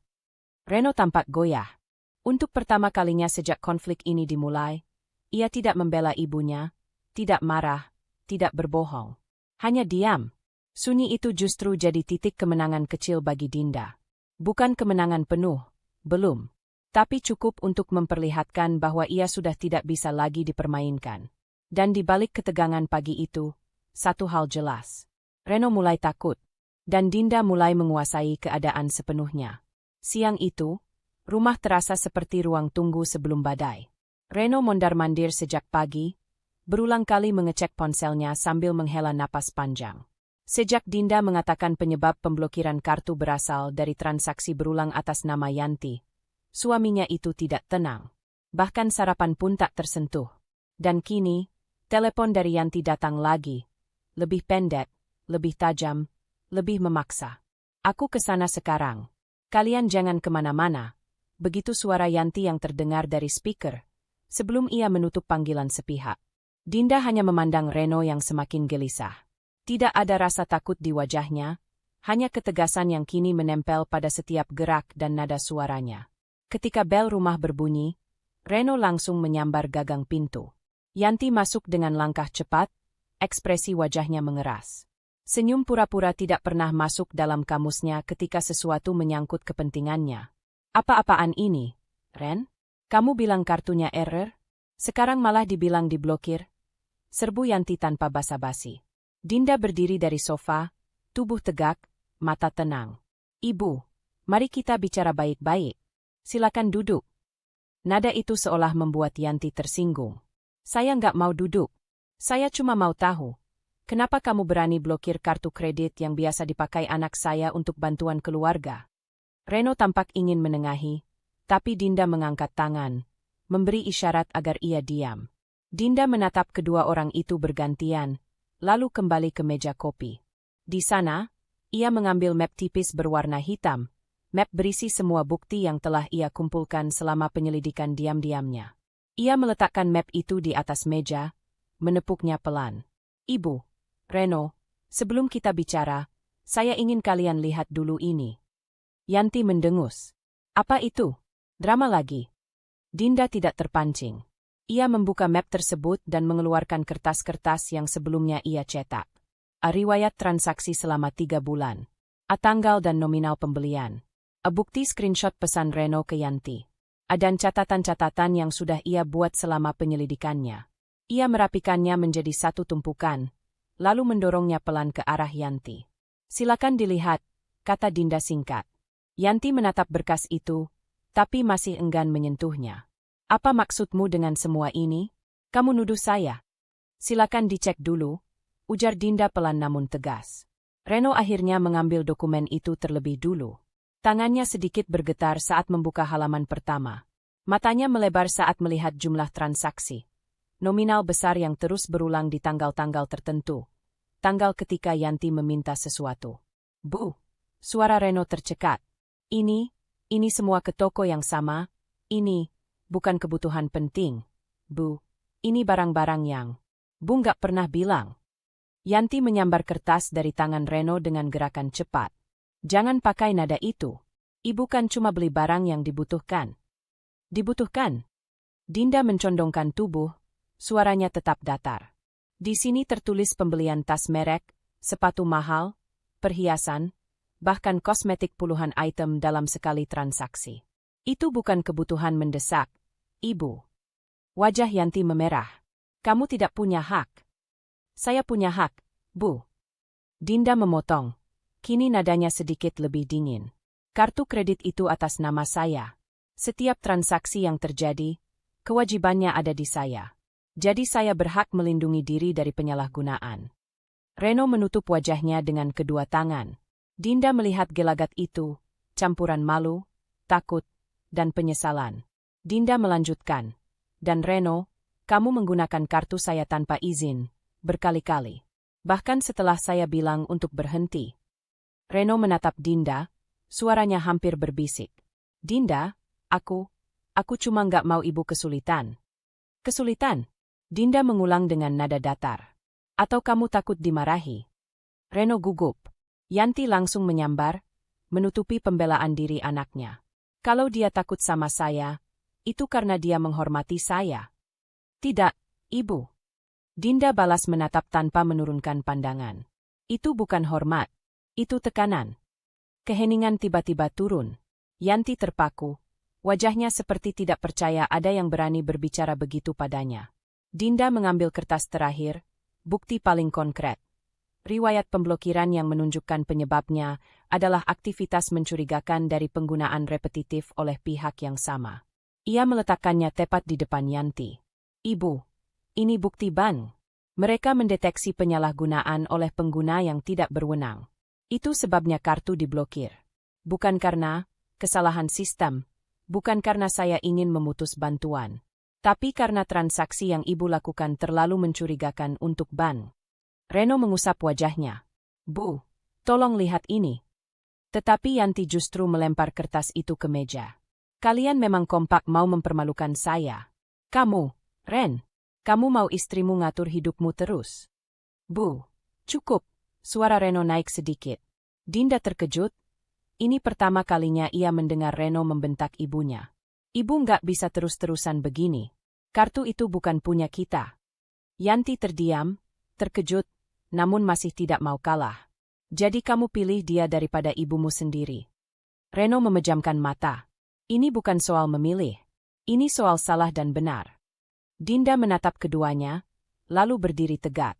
Reno tampak goyah. Untuk pertama kalinya sejak konflik ini dimulai, ia tidak membela ibunya, tidak marah, tidak berbohong. Hanya diam. Sunyi itu justru jadi titik kemenangan kecil bagi Dinda. Bukan kemenangan penuh, belum. Tapi cukup untuk memperlihatkan bahwa ia sudah tidak bisa lagi dipermainkan. Dan di balik ketegangan pagi itu, satu hal jelas. Reno mulai takut. Dan Dinda mulai menguasai keadaan sepenuhnya. Siang itu, rumah terasa seperti ruang tunggu sebelum badai. Reno mondar-mandir sejak pagi, berulang kali mengecek ponselnya sambil menghela napas panjang. Sejak Dinda mengatakan penyebab pemblokiran kartu berasal dari transaksi berulang atas nama Yanti, suaminya itu tidak tenang. Bahkan sarapan pun tak tersentuh. Dan kini, telepon dari Yanti datang lagi. Lebih pendek, lebih tajam, lebih memaksa. Aku kesana sekarang. Kalian jangan kemana-mana. Begitu suara Yanti yang terdengar dari speaker, sebelum ia menutup panggilan sepihak. Dinda hanya memandang Reno yang semakin gelisah. Tidak ada rasa takut di wajahnya, hanya ketegasan yang kini menempel pada setiap gerak dan nada suaranya. Ketika bel rumah berbunyi, Reno langsung menyambar gagang pintu. Yanti masuk dengan langkah cepat, ekspresi wajahnya mengeras. Senyum pura-pura tidak pernah masuk dalam kamusnya ketika sesuatu menyangkut kepentingannya. Apa-apaan ini, Ren? Kamu bilang kartunya error? Sekarang malah dibilang diblokir? Serbu Yanti tanpa basa-basi. Dinda berdiri dari sofa, tubuh tegak, mata tenang. Ibu, mari kita bicara baik-baik. Silakan duduk. Nada itu seolah membuat Yanti tersinggung. Saya nggak mau duduk. Saya cuma mau tahu. Kenapa kamu berani blokir kartu kredit yang biasa dipakai anak saya untuk bantuan keluarga? Reno tampak ingin menengahi, tapi Dinda mengangkat tangan, memberi isyarat agar ia diam. Dinda menatap kedua orang itu bergantian, lalu kembali ke meja kopi. Di sana, ia mengambil map tipis berwarna hitam, map berisi semua bukti yang telah ia kumpulkan selama penyelidikan diam-diamnya. Ia meletakkan map itu di atas meja, menepuknya pelan. Ibu, Reno, sebelum kita bicara, saya ingin kalian lihat dulu ini. Yanti mendengus. Apa itu? Drama lagi? Dinda tidak terpancing. Ia membuka map tersebut dan mengeluarkan kertas-kertas yang sebelumnya ia cetak. Riwayat transaksi selama 3 bulan. Tanggal dan nominal pembelian. Bukti screenshot pesan Reno ke Yanti. Dan catatan-catatan yang sudah ia buat selama penyelidikannya. Ia merapikannya menjadi satu tumpukan, lalu mendorongnya pelan ke arah Yanti. "Silakan dilihat," kata Dinda singkat. Yanti menatap berkas itu, tapi masih enggan menyentuhnya. "Apa maksudmu dengan semua ini? Kamu nuduh saya?" "Silakan dicek dulu," ujar Dinda pelan namun tegas. Reno akhirnya mengambil dokumen itu terlebih dulu. Tangannya sedikit bergetar saat membuka halaman pertama. Matanya melebar saat melihat jumlah transaksi. Nominal besar yang terus berulang di tanggal-tanggal tertentu. Tanggal ketika Yanti meminta sesuatu. "Bu!" Suara Reno tercekat. Ini semua ke toko yang sama. Ini bukan kebutuhan penting. Bu, ini barang-barang yang Bu nggak pernah bilang." Yanti menyambar kertas dari tangan Reno dengan gerakan cepat. "Jangan pakai nada itu. Ibu kan cuma beli barang yang dibutuhkan." "Dibutuhkan?" Dinda mencondongkan tubuh, suaranya tetap datar. "Di sini tertulis pembelian tas merek, sepatu mahal, perhiasan, bahkan kosmetik puluhan item dalam sekali transaksi. Itu bukan kebutuhan mendesak, Ibu." Wajah Yanti memerah. "Kamu tidak punya hak." "Saya punya hak, Bu." Dinda memotong. Kini nadanya sedikit lebih dingin. "Kartu kredit itu atas nama saya. Setiap transaksi yang terjadi, kewajibannya ada di saya. Jadi saya berhak melindungi diri dari penyalahgunaan." Reno menutup wajahnya dengan kedua tangan. Dinda melihat gelagat itu, campuran malu, takut, dan penyesalan. Dinda melanjutkan, "Dan Reno, kamu menggunakan kartu saya tanpa izin, berkali-kali. Bahkan setelah saya bilang untuk berhenti." Reno menatap Dinda, suaranya hampir berbisik. "Dinda, aku cuma nggak mau ibu kesulitan." "Kesulitan?" Dinda mengulang dengan nada datar. "Atau kamu takut dimarahi?" Reno gugup. Yanti langsung menyambar, menutupi pembelaan diri anaknya. "Kalau dia takut sama saya, itu karena dia menghormati saya." "Tidak, Ibu." Dinda balas menatap tanpa menurunkan pandangan. "Itu bukan hormat. Itu tekanan." Keheningan tiba-tiba turun. Yanti terpaku. Wajahnya seperti tidak percaya ada yang berani berbicara begitu padanya. Dinda mengambil kertas terakhir, bukti paling konkret. Riwayat pemblokiran yang menunjukkan penyebabnya adalah aktivitas mencurigakan dari penggunaan repetitif oleh pihak yang sama. Ia meletakkannya tepat di depan Yanti. "Ibu, ini bukti bank. Mereka mendeteksi penyalahgunaan oleh pengguna yang tidak berwenang. Itu sebabnya kartu diblokir. Bukan karena kesalahan sistem, bukan karena saya ingin memutus bantuan, tapi karena transaksi yang ibu lakukan terlalu mencurigakan untuk bank." Reno mengusap wajahnya. "Bu, tolong lihat ini." Tetapi Yanti justru melempar kertas itu ke meja. "Kalian memang kompak mau mempermalukan saya. Kamu, Ren, kamu mau istrimu ngatur hidupmu terus." "Bu, cukup." Suara Reno naik sedikit. Dinda terkejut. Ini pertama kalinya ia mendengar Reno membentak ibunya. "Ibu nggak bisa terus-terusan begini. Kartu itu bukan punya kita." Yanti terdiam, terkejut, namun masih tidak mau kalah. "Jadi kamu pilih dia daripada ibumu sendiri?" Reno memejamkan mata. "Ini bukan soal memilih. Ini soal salah dan benar." Dinda menatap keduanya, lalu berdiri tegak.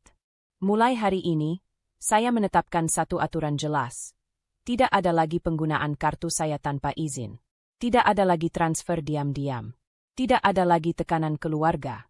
"Mulai hari ini, saya menetapkan satu aturan jelas. Tidak ada lagi penggunaan kartu saya tanpa izin. Tidak ada lagi transfer diam-diam. Tidak ada lagi tekanan keluarga."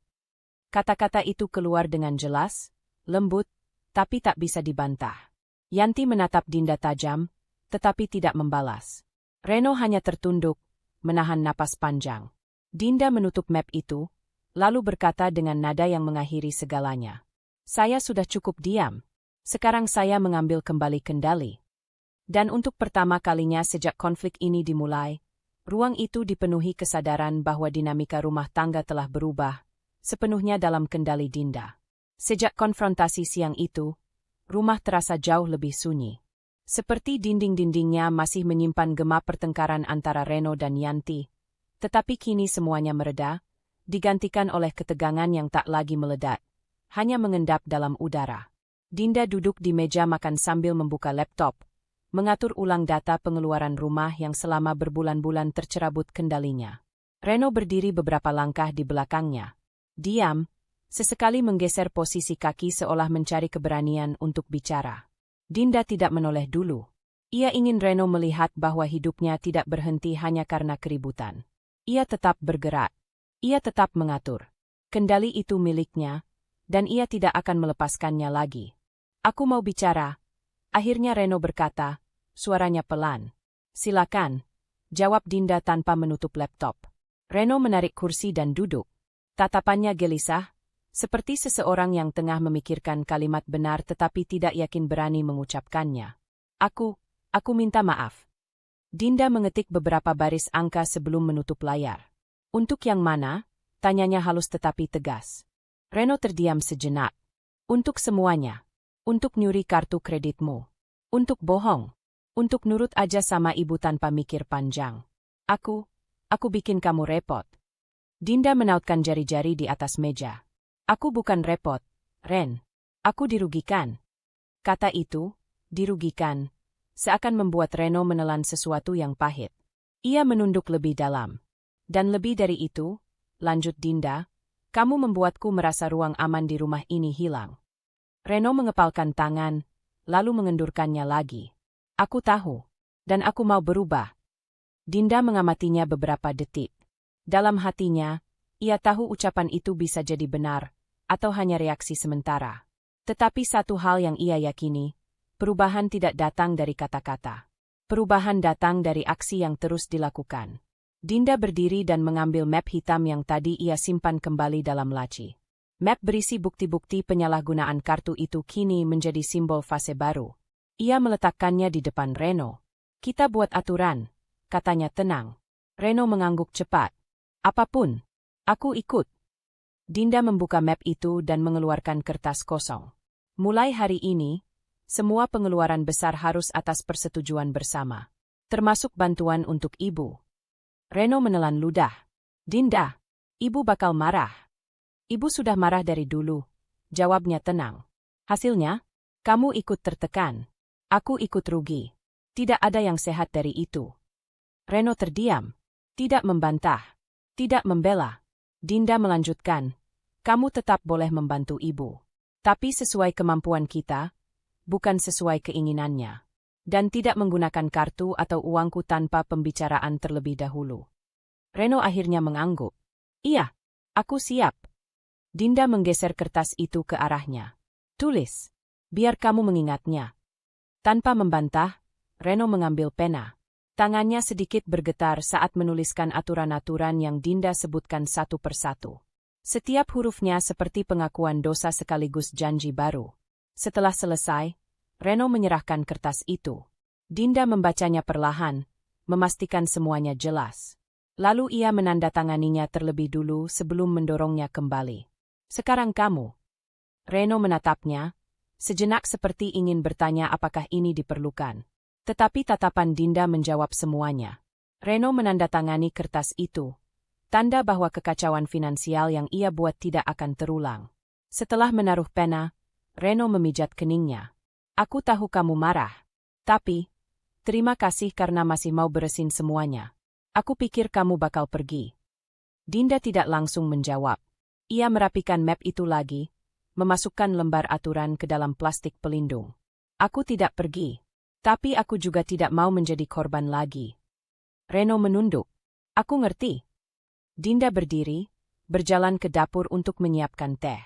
Kata-kata itu keluar dengan jelas, lembut, tapi tak bisa dibantah. Yanti menatap Dinda tajam, tetapi tidak membalas. Reno hanya tertunduk, menahan napas panjang. Dinda menutup map itu, lalu berkata dengan nada yang mengakhiri segalanya. "Saya sudah cukup diam. Sekarang saya mengambil kembali kendali." Dan untuk pertama kalinya sejak konflik ini dimulai, ruang itu dipenuhi kesadaran bahwa dinamika rumah tangga telah berubah, sepenuhnya dalam kendali Dinda. Sejak konfrontasi siang itu, rumah terasa jauh lebih sunyi. Seperti dinding-dindingnya masih menyimpan gema pertengkaran antara Reno dan Yanti, tetapi kini semuanya mereda, digantikan oleh ketegangan yang tak lagi meledak, hanya mengendap dalam udara. Dinda duduk di meja makan sambil membuka laptop, mengatur ulang data pengeluaran rumah yang selama berbulan-bulan tercerabut kendalinya. Reno berdiri beberapa langkah di belakangnya. Diam, sesekali menggeser posisi kaki seolah mencari keberanian untuk bicara. Dinda tidak menoleh dulu. Ia ingin Reno melihat bahwa hidupnya tidak berhenti hanya karena keributan. Ia tetap bergerak. Ia tetap mengatur. Kendali itu miliknya, dan ia tidak akan melepaskannya lagi. Aku mau bicara. Akhirnya Reno berkata, suaranya pelan. Silakan, jawab Dinda tanpa menutup laptop. Reno menarik kursi dan duduk. Tatapannya gelisah, seperti seseorang yang tengah memikirkan kalimat benar tetapi tidak yakin berani mengucapkannya. Aku minta maaf. Dinda mengetik beberapa baris angka sebelum menutup layar. Untuk yang mana? Tanyanya halus tetapi tegas. Reno terdiam sejenak. Untuk semuanya. Untuk nyuri kartu kreditmu. Untuk bohong. Untuk nurut aja sama ibu tanpa mikir panjang. Aku bikin kamu repot. Dinda menautkan jari-jari di atas meja. Aku bukan repot, Ren. Aku dirugikan. Kata itu, dirugikan, seakan membuat Reno menelan sesuatu yang pahit. Ia menunduk lebih dalam. Dan lebih dari itu, lanjut Dinda, kamu membuatku merasa ruang aman di rumah ini hilang. Reno mengepalkan tangan, lalu mengendurkannya lagi. Aku tahu, dan aku mau berubah. Dinda mengamatinya beberapa detik. Dalam hatinya, ia tahu ucapan itu bisa jadi benar, atau hanya reaksi sementara. Tetapi satu hal yang ia yakini, perubahan tidak datang dari kata-kata. Perubahan datang dari aksi yang terus dilakukan. Dinda berdiri dan mengambil map hitam yang tadi ia simpan kembali dalam laci. Map berisi bukti-bukti penyalahgunaan kartu itu kini menjadi simbol fase baru. Ia meletakkannya di depan Reno. Kita buat aturan, katanya tenang. Reno mengangguk cepat. Apapun, aku ikut. Dinda membuka map itu dan mengeluarkan kertas kosong. Mulai hari ini, semua pengeluaran besar harus atas persetujuan bersama. Termasuk bantuan untuk ibu. Reno menelan ludah. Dinda, ibu bakal marah. Ibu sudah marah dari dulu, jawabnya tenang. Hasilnya, kamu ikut tertekan. Aku ikut rugi. Tidak ada yang sehat dari itu. Reno terdiam. Tidak membantah. Tidak membela. Dinda melanjutkan. Kamu tetap boleh membantu ibu. Tapi sesuai kemampuan kita, bukan sesuai keinginannya. Dan tidak menggunakan kartu atau uangku tanpa pembicaraan terlebih dahulu. Reno akhirnya mengangguk. Iya, aku siap. Dinda menggeser kertas itu ke arahnya. Tulis, biar kamu mengingatnya. Tanpa membantah, Reno mengambil pena. Tangannya sedikit bergetar saat menuliskan aturan-aturan yang Dinda sebutkan satu persatu. Setiap hurufnya seperti pengakuan dosa sekaligus janji baru. Setelah selesai, Reno menyerahkan kertas itu. Dinda membacanya perlahan, memastikan semuanya jelas. Lalu ia menandatanganinya terlebih dulu sebelum mendorongnya kembali. Sekarang kamu. Reno menatapnya, sejenak seperti ingin bertanya apakah ini diperlukan. Tetapi tatapan Dinda menjawab semuanya. Reno menandatangani kertas itu. Tanda bahwa kekacauan finansial yang ia buat tidak akan terulang. Setelah menaruh pena, Reno memijat keningnya. Aku tahu kamu marah. Tapi, terima kasih karena masih mau beresin semuanya. Aku pikir kamu bakal pergi. Dinda tidak langsung menjawab. Ia merapikan map itu lagi, memasukkan lembar aturan ke dalam plastik pelindung. Aku tidak pergi. Tapi aku juga tidak mau menjadi korban lagi. Reno menunduk. Aku ngerti. Dinda berdiri, berjalan ke dapur untuk menyiapkan teh.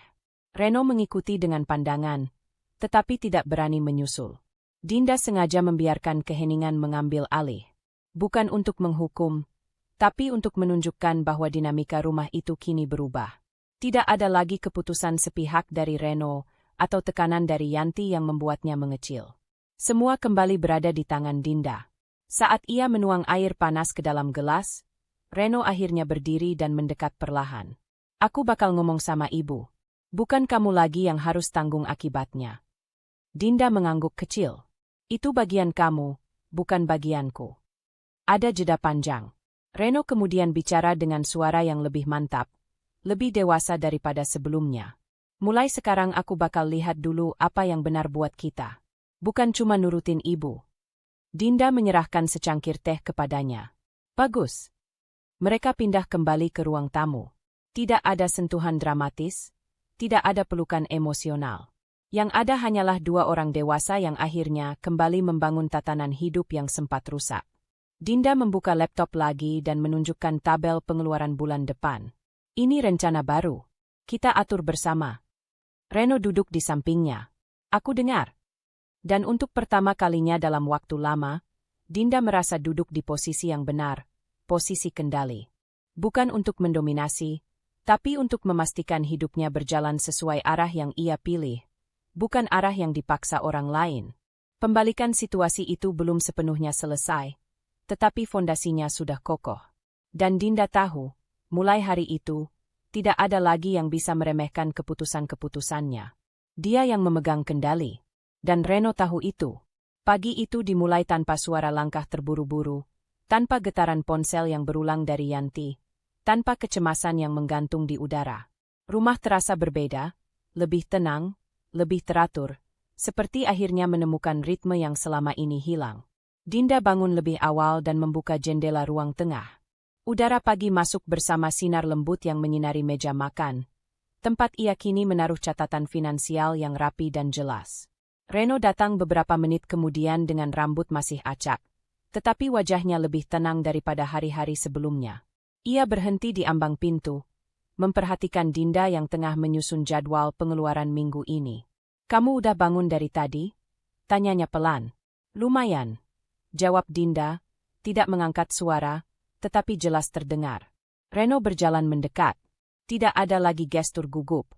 Reno mengikuti dengan pandangan, tetapi tidak berani menyusul. Dinda sengaja membiarkan keheningan mengambil alih. Bukan untuk menghukum, tapi untuk menunjukkan bahwa dinamika rumah itu kini berubah. Tidak ada lagi keputusan sepihak dari Reno atau tekanan dari Yanti yang membuatnya mengecil. Semua kembali berada di tangan Dinda. Saat ia menuang air panas ke dalam gelas, Reno akhirnya berdiri dan mendekat perlahan. Aku bakal ngomong sama ibu. Bukan kamu lagi yang harus tanggung akibatnya. Dinda mengangguk kecil. Itu bagian kamu, bukan bagianku. Ada jeda panjang. Reno kemudian bicara dengan suara yang lebih mantap, lebih dewasa daripada sebelumnya. Mulai sekarang aku bakal lihat dulu apa yang benar buat kita. Bukan cuma nurutin ibu. Dinda menyerahkan secangkir teh kepadanya. Bagus. Mereka pindah kembali ke ruang tamu. Tidak ada sentuhan dramatis, tidak ada pelukan emosional. Yang ada hanyalah dua orang dewasa yang akhirnya kembali membangun tatanan hidup yang sempat rusak. Dinda membuka laptop lagi dan menunjukkan tabel pengeluaran bulan depan. Ini rencana baru. Kita atur bersama. Reno duduk di sampingnya. Aku dengar. Dan untuk pertama kalinya dalam waktu lama, Dinda merasa duduk di posisi yang benar, posisi kendali. Bukan untuk mendominasi, tapi untuk memastikan hidupnya berjalan sesuai arah yang ia pilih. Bukan arah yang dipaksa orang lain. Pembalikan situasi itu belum sepenuhnya selesai, tetapi fondasinya sudah kokoh. Dan Dinda tahu, mulai hari itu, tidak ada lagi yang bisa meremehkan keputusan-keputusannya. Dia yang memegang kendali. Dan Reno tahu itu. Pagi itu dimulai tanpa suara langkah terburu-buru, tanpa getaran ponsel yang berulang dari Yanti, tanpa kecemasan yang menggantung di udara. Rumah terasa berbeda, lebih tenang, lebih teratur, seperti akhirnya menemukan ritme yang selama ini hilang. Dinda bangun lebih awal dan membuka jendela ruang tengah. Udara pagi masuk bersama sinar lembut yang menyinari meja makan. Tempat ia kini menaruh catatan finansial yang rapi dan jelas. Reno datang beberapa menit kemudian dengan rambut masih acak, tetapi wajahnya lebih tenang daripada hari-hari sebelumnya. Ia berhenti di ambang pintu, memperhatikan Dinda yang tengah menyusun jadwal pengeluaran minggu ini. Kamu udah bangun dari tadi? Tanyanya pelan. Lumayan. Jawab Dinda, tidak mengangkat suara, tetapi jelas terdengar. Reno berjalan mendekat. Tidak ada lagi gestur gugup.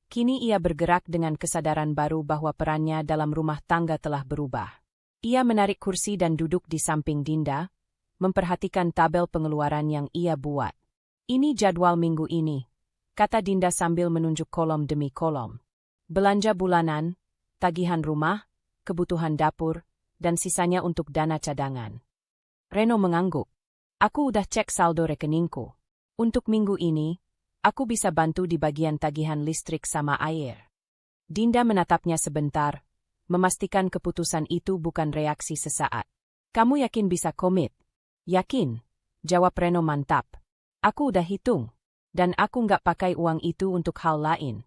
Kini ia bergerak dengan kesadaran baru bahwa perannya dalam rumah tangga telah berubah. Ia menarik kursi dan duduk di samping Dinda, memperhatikan tabel pengeluaran yang ia buat. Ini jadwal minggu ini, kata Dinda sambil menunjuk kolom demi kolom. Belanja bulanan, tagihan rumah, kebutuhan dapur, dan sisanya untuk dana cadangan. Reno mengangguk. Aku udah cek saldo rekeningku. Untuk minggu ini, aku bisa bantu di bagian tagihan listrik sama air. Dinda menatapnya sebentar, memastikan keputusan itu bukan reaksi sesaat. Kamu yakin bisa komit? Yakin, jawab Reno mantap. Aku udah hitung. Dan aku nggak pakai uang itu untuk hal lain.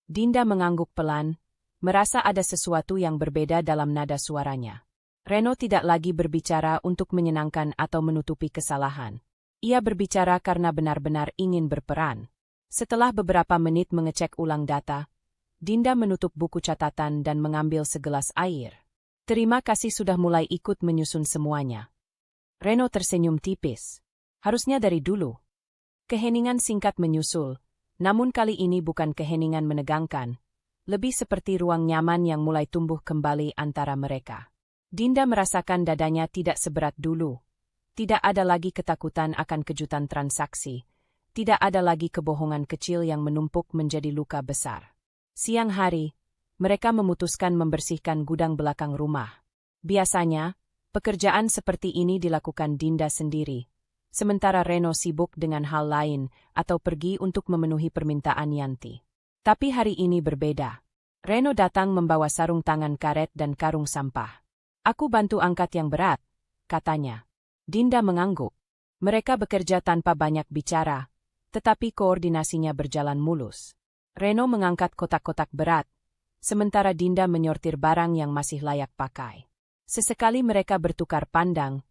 Dinda mengangguk pelan, merasa ada sesuatu yang berbeda dalam nada suaranya. Reno tidak lagi berbicara untuk menyenangkan atau menutupi kesalahan. Ia berbicara karena benar-benar ingin berperan. Setelah beberapa menit mengecek ulang data, Dinda menutup buku catatan dan mengambil segelas air. Terima kasih sudah mulai ikut menyusun semuanya. Reno tersenyum tipis. Harusnya dari dulu. Keheningan singkat menyusul, namun kali ini bukan keheningan menegangkan, lebih seperti ruang nyaman yang mulai tumbuh kembali antara mereka. Dinda merasakan dadanya tidak seberat dulu. Tidak ada lagi ketakutan akan kejutan transaksi. Tidak ada lagi kebohongan kecil yang menumpuk menjadi luka besar. Siang hari, mereka memutuskan membersihkan gudang belakang rumah. Biasanya, pekerjaan seperti ini dilakukan Dinda sendiri. Sementara Reno sibuk dengan hal lain atau pergi untuk memenuhi permintaan Yanti. Tapi hari ini berbeda. Reno datang membawa sarung tangan karet dan karung sampah. Aku bantu angkat yang berat, katanya. Dinda mengangguk. Mereka bekerja tanpa banyak bicara, tetapi koordinasinya berjalan mulus. Reno mengangkat kotak-kotak berat, sementara Dinda menyortir barang yang masih layak pakai. Sesekali mereka bertukar pandang,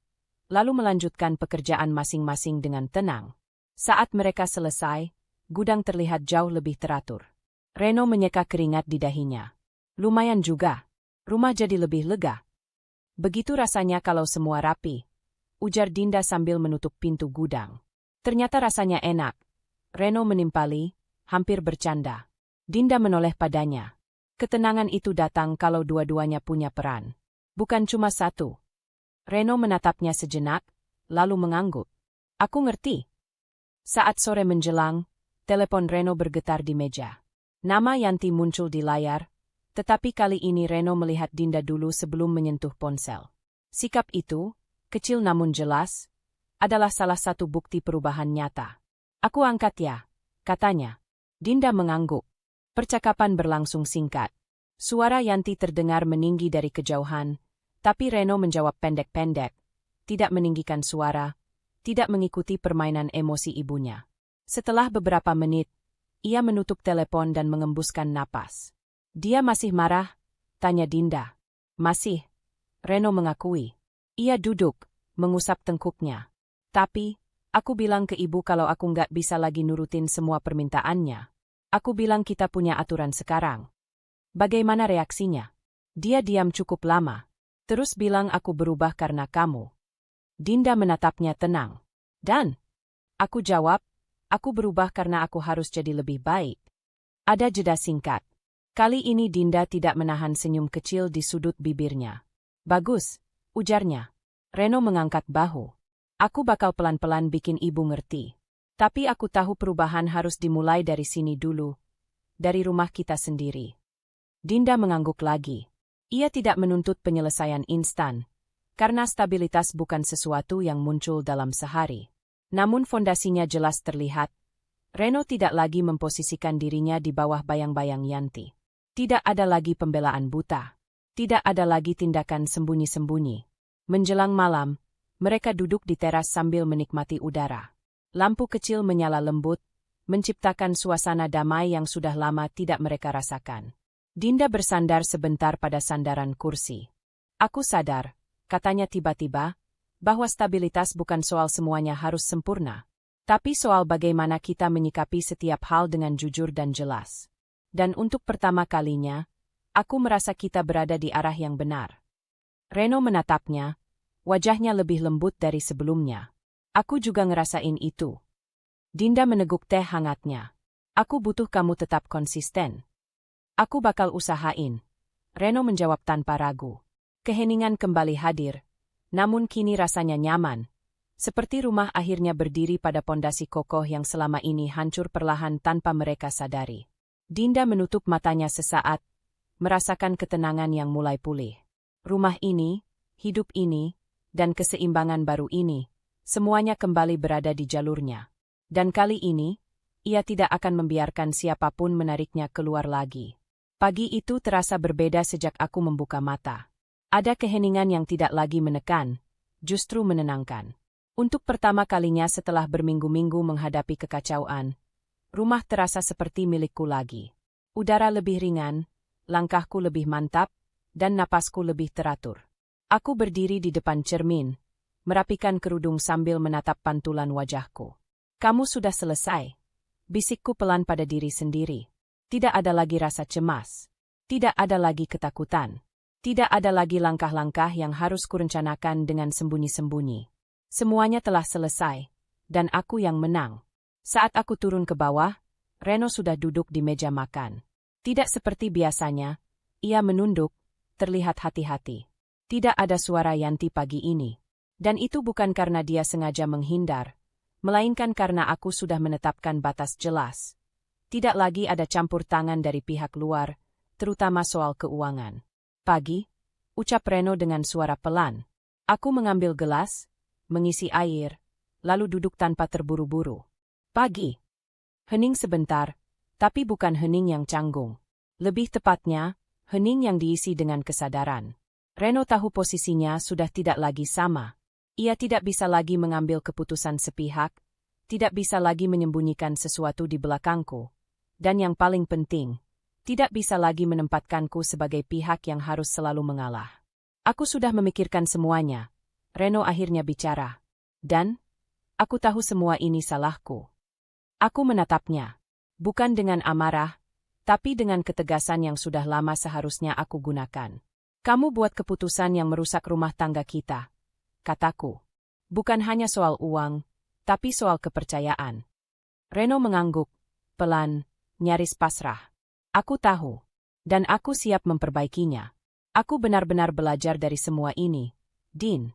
lalu melanjutkan pekerjaan masing-masing dengan tenang. Saat mereka selesai, gudang terlihat jauh lebih teratur. Reno menyeka keringat di dahinya. Lumayan juga. Rumah jadi lebih lega. Begitu rasanya kalau semua rapi, ujar Dinda sambil menutup pintu gudang. Ternyata rasanya enak. Reno menimpali, hampir bercanda. Dinda menoleh padanya. Ketenangan itu datang kalau dua-duanya punya peran. Bukan cuma satu. Reno menatapnya sejenak, lalu mengangguk. Aku ngerti. Saat sore menjelang, telepon Reno bergetar di meja. Nama Yanti muncul di layar, tetapi kali ini Reno melihat Dinda dulu sebelum menyentuh ponsel. Sikap itu, kecil namun jelas, adalah salah satu bukti perubahan nyata. Aku angkat ya, katanya. Dinda mengangguk. Percakapan berlangsung singkat. Suara Yanti terdengar meninggi dari kejauhan, tapi Reno menjawab pendek-pendek, tidak meninggikan suara, tidak mengikuti permainan emosi ibunya. Setelah beberapa menit, ia menutup telepon dan mengembuskan napas. Dia masih marah? Tanya Dinda. Masih. Reno mengakui. Ia duduk, mengusap tengkuknya. Tapi, aku bilang ke ibu kalau aku nggak bisa lagi nurutin semua permintaannya. Aku bilang kita punya aturan sekarang. Bagaimana reaksinya? Dia diam cukup lama. Terus bilang aku berubah karena kamu. Dinda menatapnya tenang. Dan? Aku jawab, aku berubah karena aku harus jadi lebih baik. Ada jeda singkat. Kali ini Dinda tidak menahan senyum kecil di sudut bibirnya. Bagus, ujarnya. Reno mengangkat bahu. Aku bakal pelan-pelan bikin ibu ngerti. Tapi aku tahu perubahan harus dimulai dari sini dulu. Dari rumah kita sendiri. Dinda mengangguk lagi. Ia tidak menuntut penyelesaian instan. Karena stabilitas bukan sesuatu yang muncul dalam sehari. Namun fondasinya jelas terlihat. Reno tidak lagi memposisikan dirinya di bawah bayang-bayang Yanti. Tidak ada lagi pembelaan buta. Tidak ada lagi tindakan sembunyi-sembunyi. Menjelang malam, mereka duduk di teras sambil menikmati udara. Lampu kecil menyala lembut, menciptakan suasana damai yang sudah lama tidak mereka rasakan. Dinda bersandar sebentar pada sandaran kursi. Aku sadar, katanya tiba-tiba, bahwa stabilitas bukan soal semuanya harus sempurna, tapi soal bagaimana kita menyikapi setiap hal dengan jujur dan jelas. Dan untuk pertama kalinya, aku merasa kita berada di arah yang benar. Reno menatapnya, wajahnya lebih lembut dari sebelumnya. Aku juga ngerasain itu. Dinda meneguk teh hangatnya. Aku butuh kamu tetap konsisten. Aku bakal usahain. Reno menjawab tanpa ragu. Keheningan kembali hadir. Namun kini rasanya nyaman. Seperti rumah akhirnya berdiri pada pondasi kokoh yang selama ini hancur perlahan tanpa mereka sadari. Dinda menutup matanya sesaat, merasakan ketenangan yang mulai pulih. Rumah ini, hidup ini, dan keseimbangan baru ini, semuanya kembali berada di jalurnya. Dan kali ini, ia tidak akan membiarkan siapapun menariknya keluar lagi. Pagi itu terasa berbeda sejak aku membuka mata. Ada keheningan yang tidak lagi menekan, justru menenangkan. Untuk pertama kalinya setelah berminggu-minggu menghadapi kekacauan, rumah terasa seperti milikku lagi. Udara lebih ringan, langkahku lebih mantap, dan napasku lebih teratur. Aku berdiri di depan cermin, merapikan kerudung sambil menatap pantulan wajahku. Kamu sudah selesai. Bisikku pelan pada diri sendiri. Tidak ada lagi rasa cemas. Tidak ada lagi ketakutan. Tidak ada lagi langkah-langkah yang harus kurencanakan dengan sembunyi-sembunyi. Semuanya telah selesai, dan aku yang menang. Saat aku turun ke bawah, Reno sudah duduk di meja makan. Tidak seperti biasanya, ia menunduk, terlihat hati-hati. Tidak ada suara Yanti pagi ini. Dan itu bukan karena dia sengaja menghindar, melainkan karena aku sudah menetapkan batas jelas. Tidak lagi ada campur tangan dari pihak luar, terutama soal keuangan. Pagi, ucap Reno dengan suara pelan. Aku mengambil gelas, mengisi air, lalu duduk tanpa terburu-buru. Pagi. Hening sebentar, tapi bukan hening yang canggung. Lebih tepatnya, hening yang diisi dengan kesadaran. Reno tahu posisinya sudah tidak lagi sama. Ia tidak bisa lagi mengambil keputusan sepihak, tidak bisa lagi menyembunyikan sesuatu di belakangku, dan yang paling penting, tidak bisa lagi menempatkanku sebagai pihak yang harus selalu mengalah. Aku sudah memikirkan semuanya, Reno akhirnya bicara. Dan, aku tahu semua ini salahku. Aku menatapnya, bukan dengan amarah, tapi dengan ketegasan yang sudah lama seharusnya aku gunakan. Kamu buat keputusan yang merusak rumah tangga kita, kataku. Bukan hanya soal uang, tapi soal kepercayaan. Reno mengangguk, pelan, nyaris pasrah. Aku tahu, dan aku siap memperbaikinya. Aku benar-benar belajar dari semua ini, Din.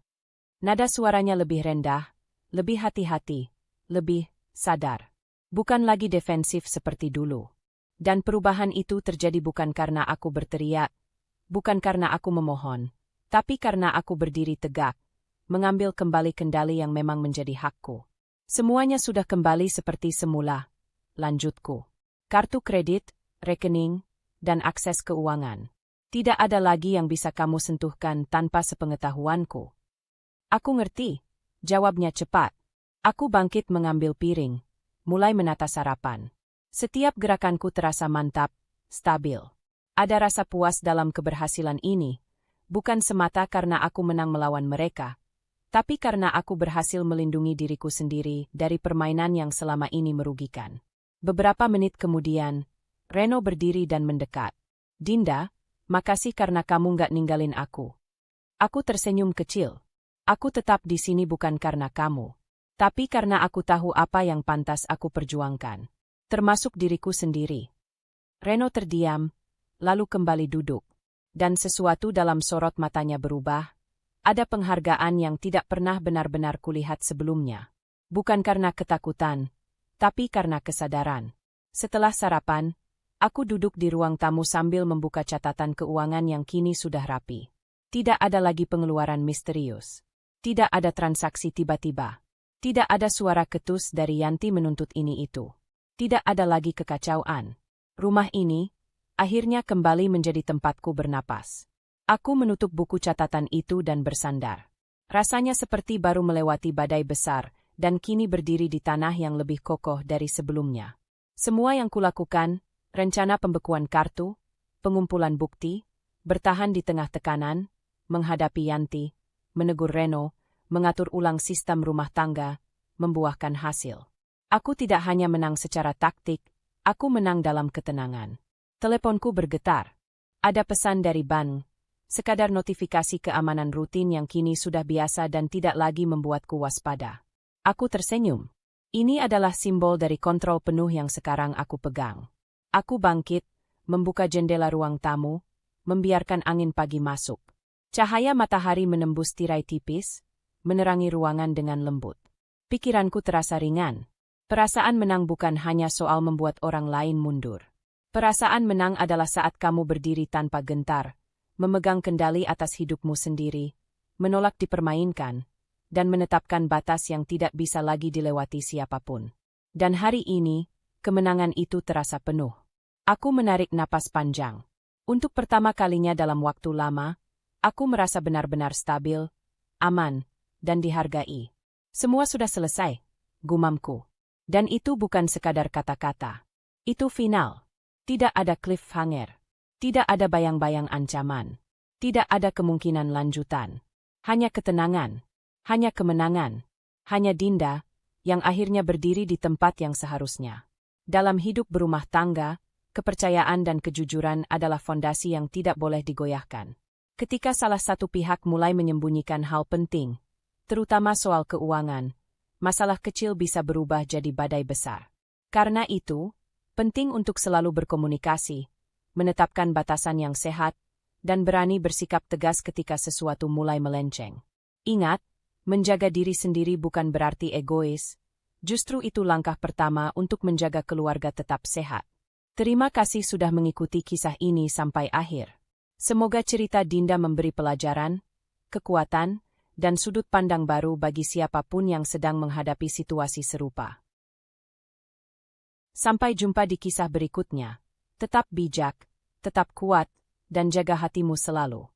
Nada suaranya lebih rendah, lebih hati-hati, lebih sadar. Bukan lagi defensif seperti dulu. Dan perubahan itu terjadi bukan karena aku berteriak, bukan karena aku memohon, tapi karena aku berdiri tegak, mengambil kembali kendali yang memang menjadi hakku. Semuanya sudah kembali seperti semula, lanjutku. Kartu kredit, rekening, dan akses keuangan. Tidak ada lagi yang bisa kamu sentuhkan tanpa sepengetahuanku. Aku ngerti, jawabnya cepat. Aku bangkit mengambil piring, mulai menata sarapan. Setiap gerakanku terasa mantap, stabil. Ada rasa puas dalam keberhasilan ini, bukan semata karena aku menang melawan mereka, tapi karena aku berhasil melindungi diriku sendiri dari permainan yang selama ini merugikan. Beberapa menit kemudian, Reno berdiri dan mendekat. Dinda, makasih karena kamu nggak ninggalin aku. Aku tersenyum kecil. Aku tetap di sini bukan karena kamu, tapi karena aku tahu apa yang pantas aku perjuangkan, termasuk diriku sendiri. Reno terdiam, lalu kembali duduk, dan sesuatu dalam sorot matanya berubah. Ada penghargaan yang tidak pernah benar-benar kulihat sebelumnya. Bukan karena ketakutan, tapi karena kesadaran. Setelah sarapan, aku duduk di ruang tamu sambil membuka catatan keuangan yang kini sudah rapi. Tidak ada lagi pengeluaran misterius. Tidak ada transaksi tiba-tiba. Tidak ada suara ketus dari Yanti menuntut ini itu. Tidak ada lagi kekacauan. Rumah ini, akhirnya kembali menjadi tempatku bernapas. Aku menutup buku catatan itu dan bersandar. Rasanya seperti baru melewati badai besar, dan kini berdiri di tanah yang lebih kokoh dari sebelumnya. Semua yang kulakukan, rencana pembekuan kartu, pengumpulan bukti, bertahan di tengah tekanan, menghadapi Yanti, menegur Reno, mengatur ulang sistem rumah tangga, membuahkan hasil. Aku tidak hanya menang secara taktik, aku menang dalam ketenangan. Teleponku bergetar. Ada pesan dari bank, sekadar notifikasi keamanan rutin yang kini sudah biasa dan tidak lagi membuatku waspada. Aku tersenyum. Ini adalah simbol dari kontrol penuh yang sekarang aku pegang. Aku bangkit, membuka jendela ruang tamu, membiarkan angin pagi masuk. Cahaya matahari menembus tirai tipis, menerangi ruangan dengan lembut. Pikiranku terasa ringan. Perasaan menang bukan hanya soal membuat orang lain mundur. Perasaan menang adalah saat kamu berdiri tanpa gentar, memegang kendali atas hidupmu sendiri, menolak dipermainkan, dan menetapkan batas yang tidak bisa lagi dilewati siapapun. Dan hari ini, kemenangan itu terasa penuh. Aku menarik napas panjang. Untuk pertama kalinya dalam waktu lama, aku merasa benar-benar stabil, aman, dan dihargai. Semua sudah selesai, gumamku. Dan itu bukan sekadar kata-kata. Itu final. Tidak ada cliffhanger. Tidak ada bayang-bayang ancaman. Tidak ada kemungkinan lanjutan. Hanya ketenangan. Hanya kemenangan. Hanya Dinda, yang akhirnya berdiri di tempat yang seharusnya. Dalam hidup berumah tangga, kepercayaan dan kejujuran adalah fondasi yang tidak boleh digoyahkan. Ketika salah satu pihak mulai menyembunyikan hal penting, terutama soal keuangan, masalah kecil bisa berubah jadi badai besar. Karena itu, penting untuk selalu berkomunikasi, menetapkan batasan yang sehat, dan berani bersikap tegas ketika sesuatu mulai melenceng. Ingat, menjaga diri sendiri bukan berarti egois, justru itu langkah pertama untuk menjaga keluarga tetap sehat. Terima kasih sudah mengikuti kisah ini sampai akhir. Semoga cerita Dinda memberi pelajaran, kekuatan, dan sudut pandang baru bagi siapapun yang sedang menghadapi situasi serupa. Sampai jumpa di kisah berikutnya. Tetap bijak, tetap kuat, dan jaga hatimu selalu.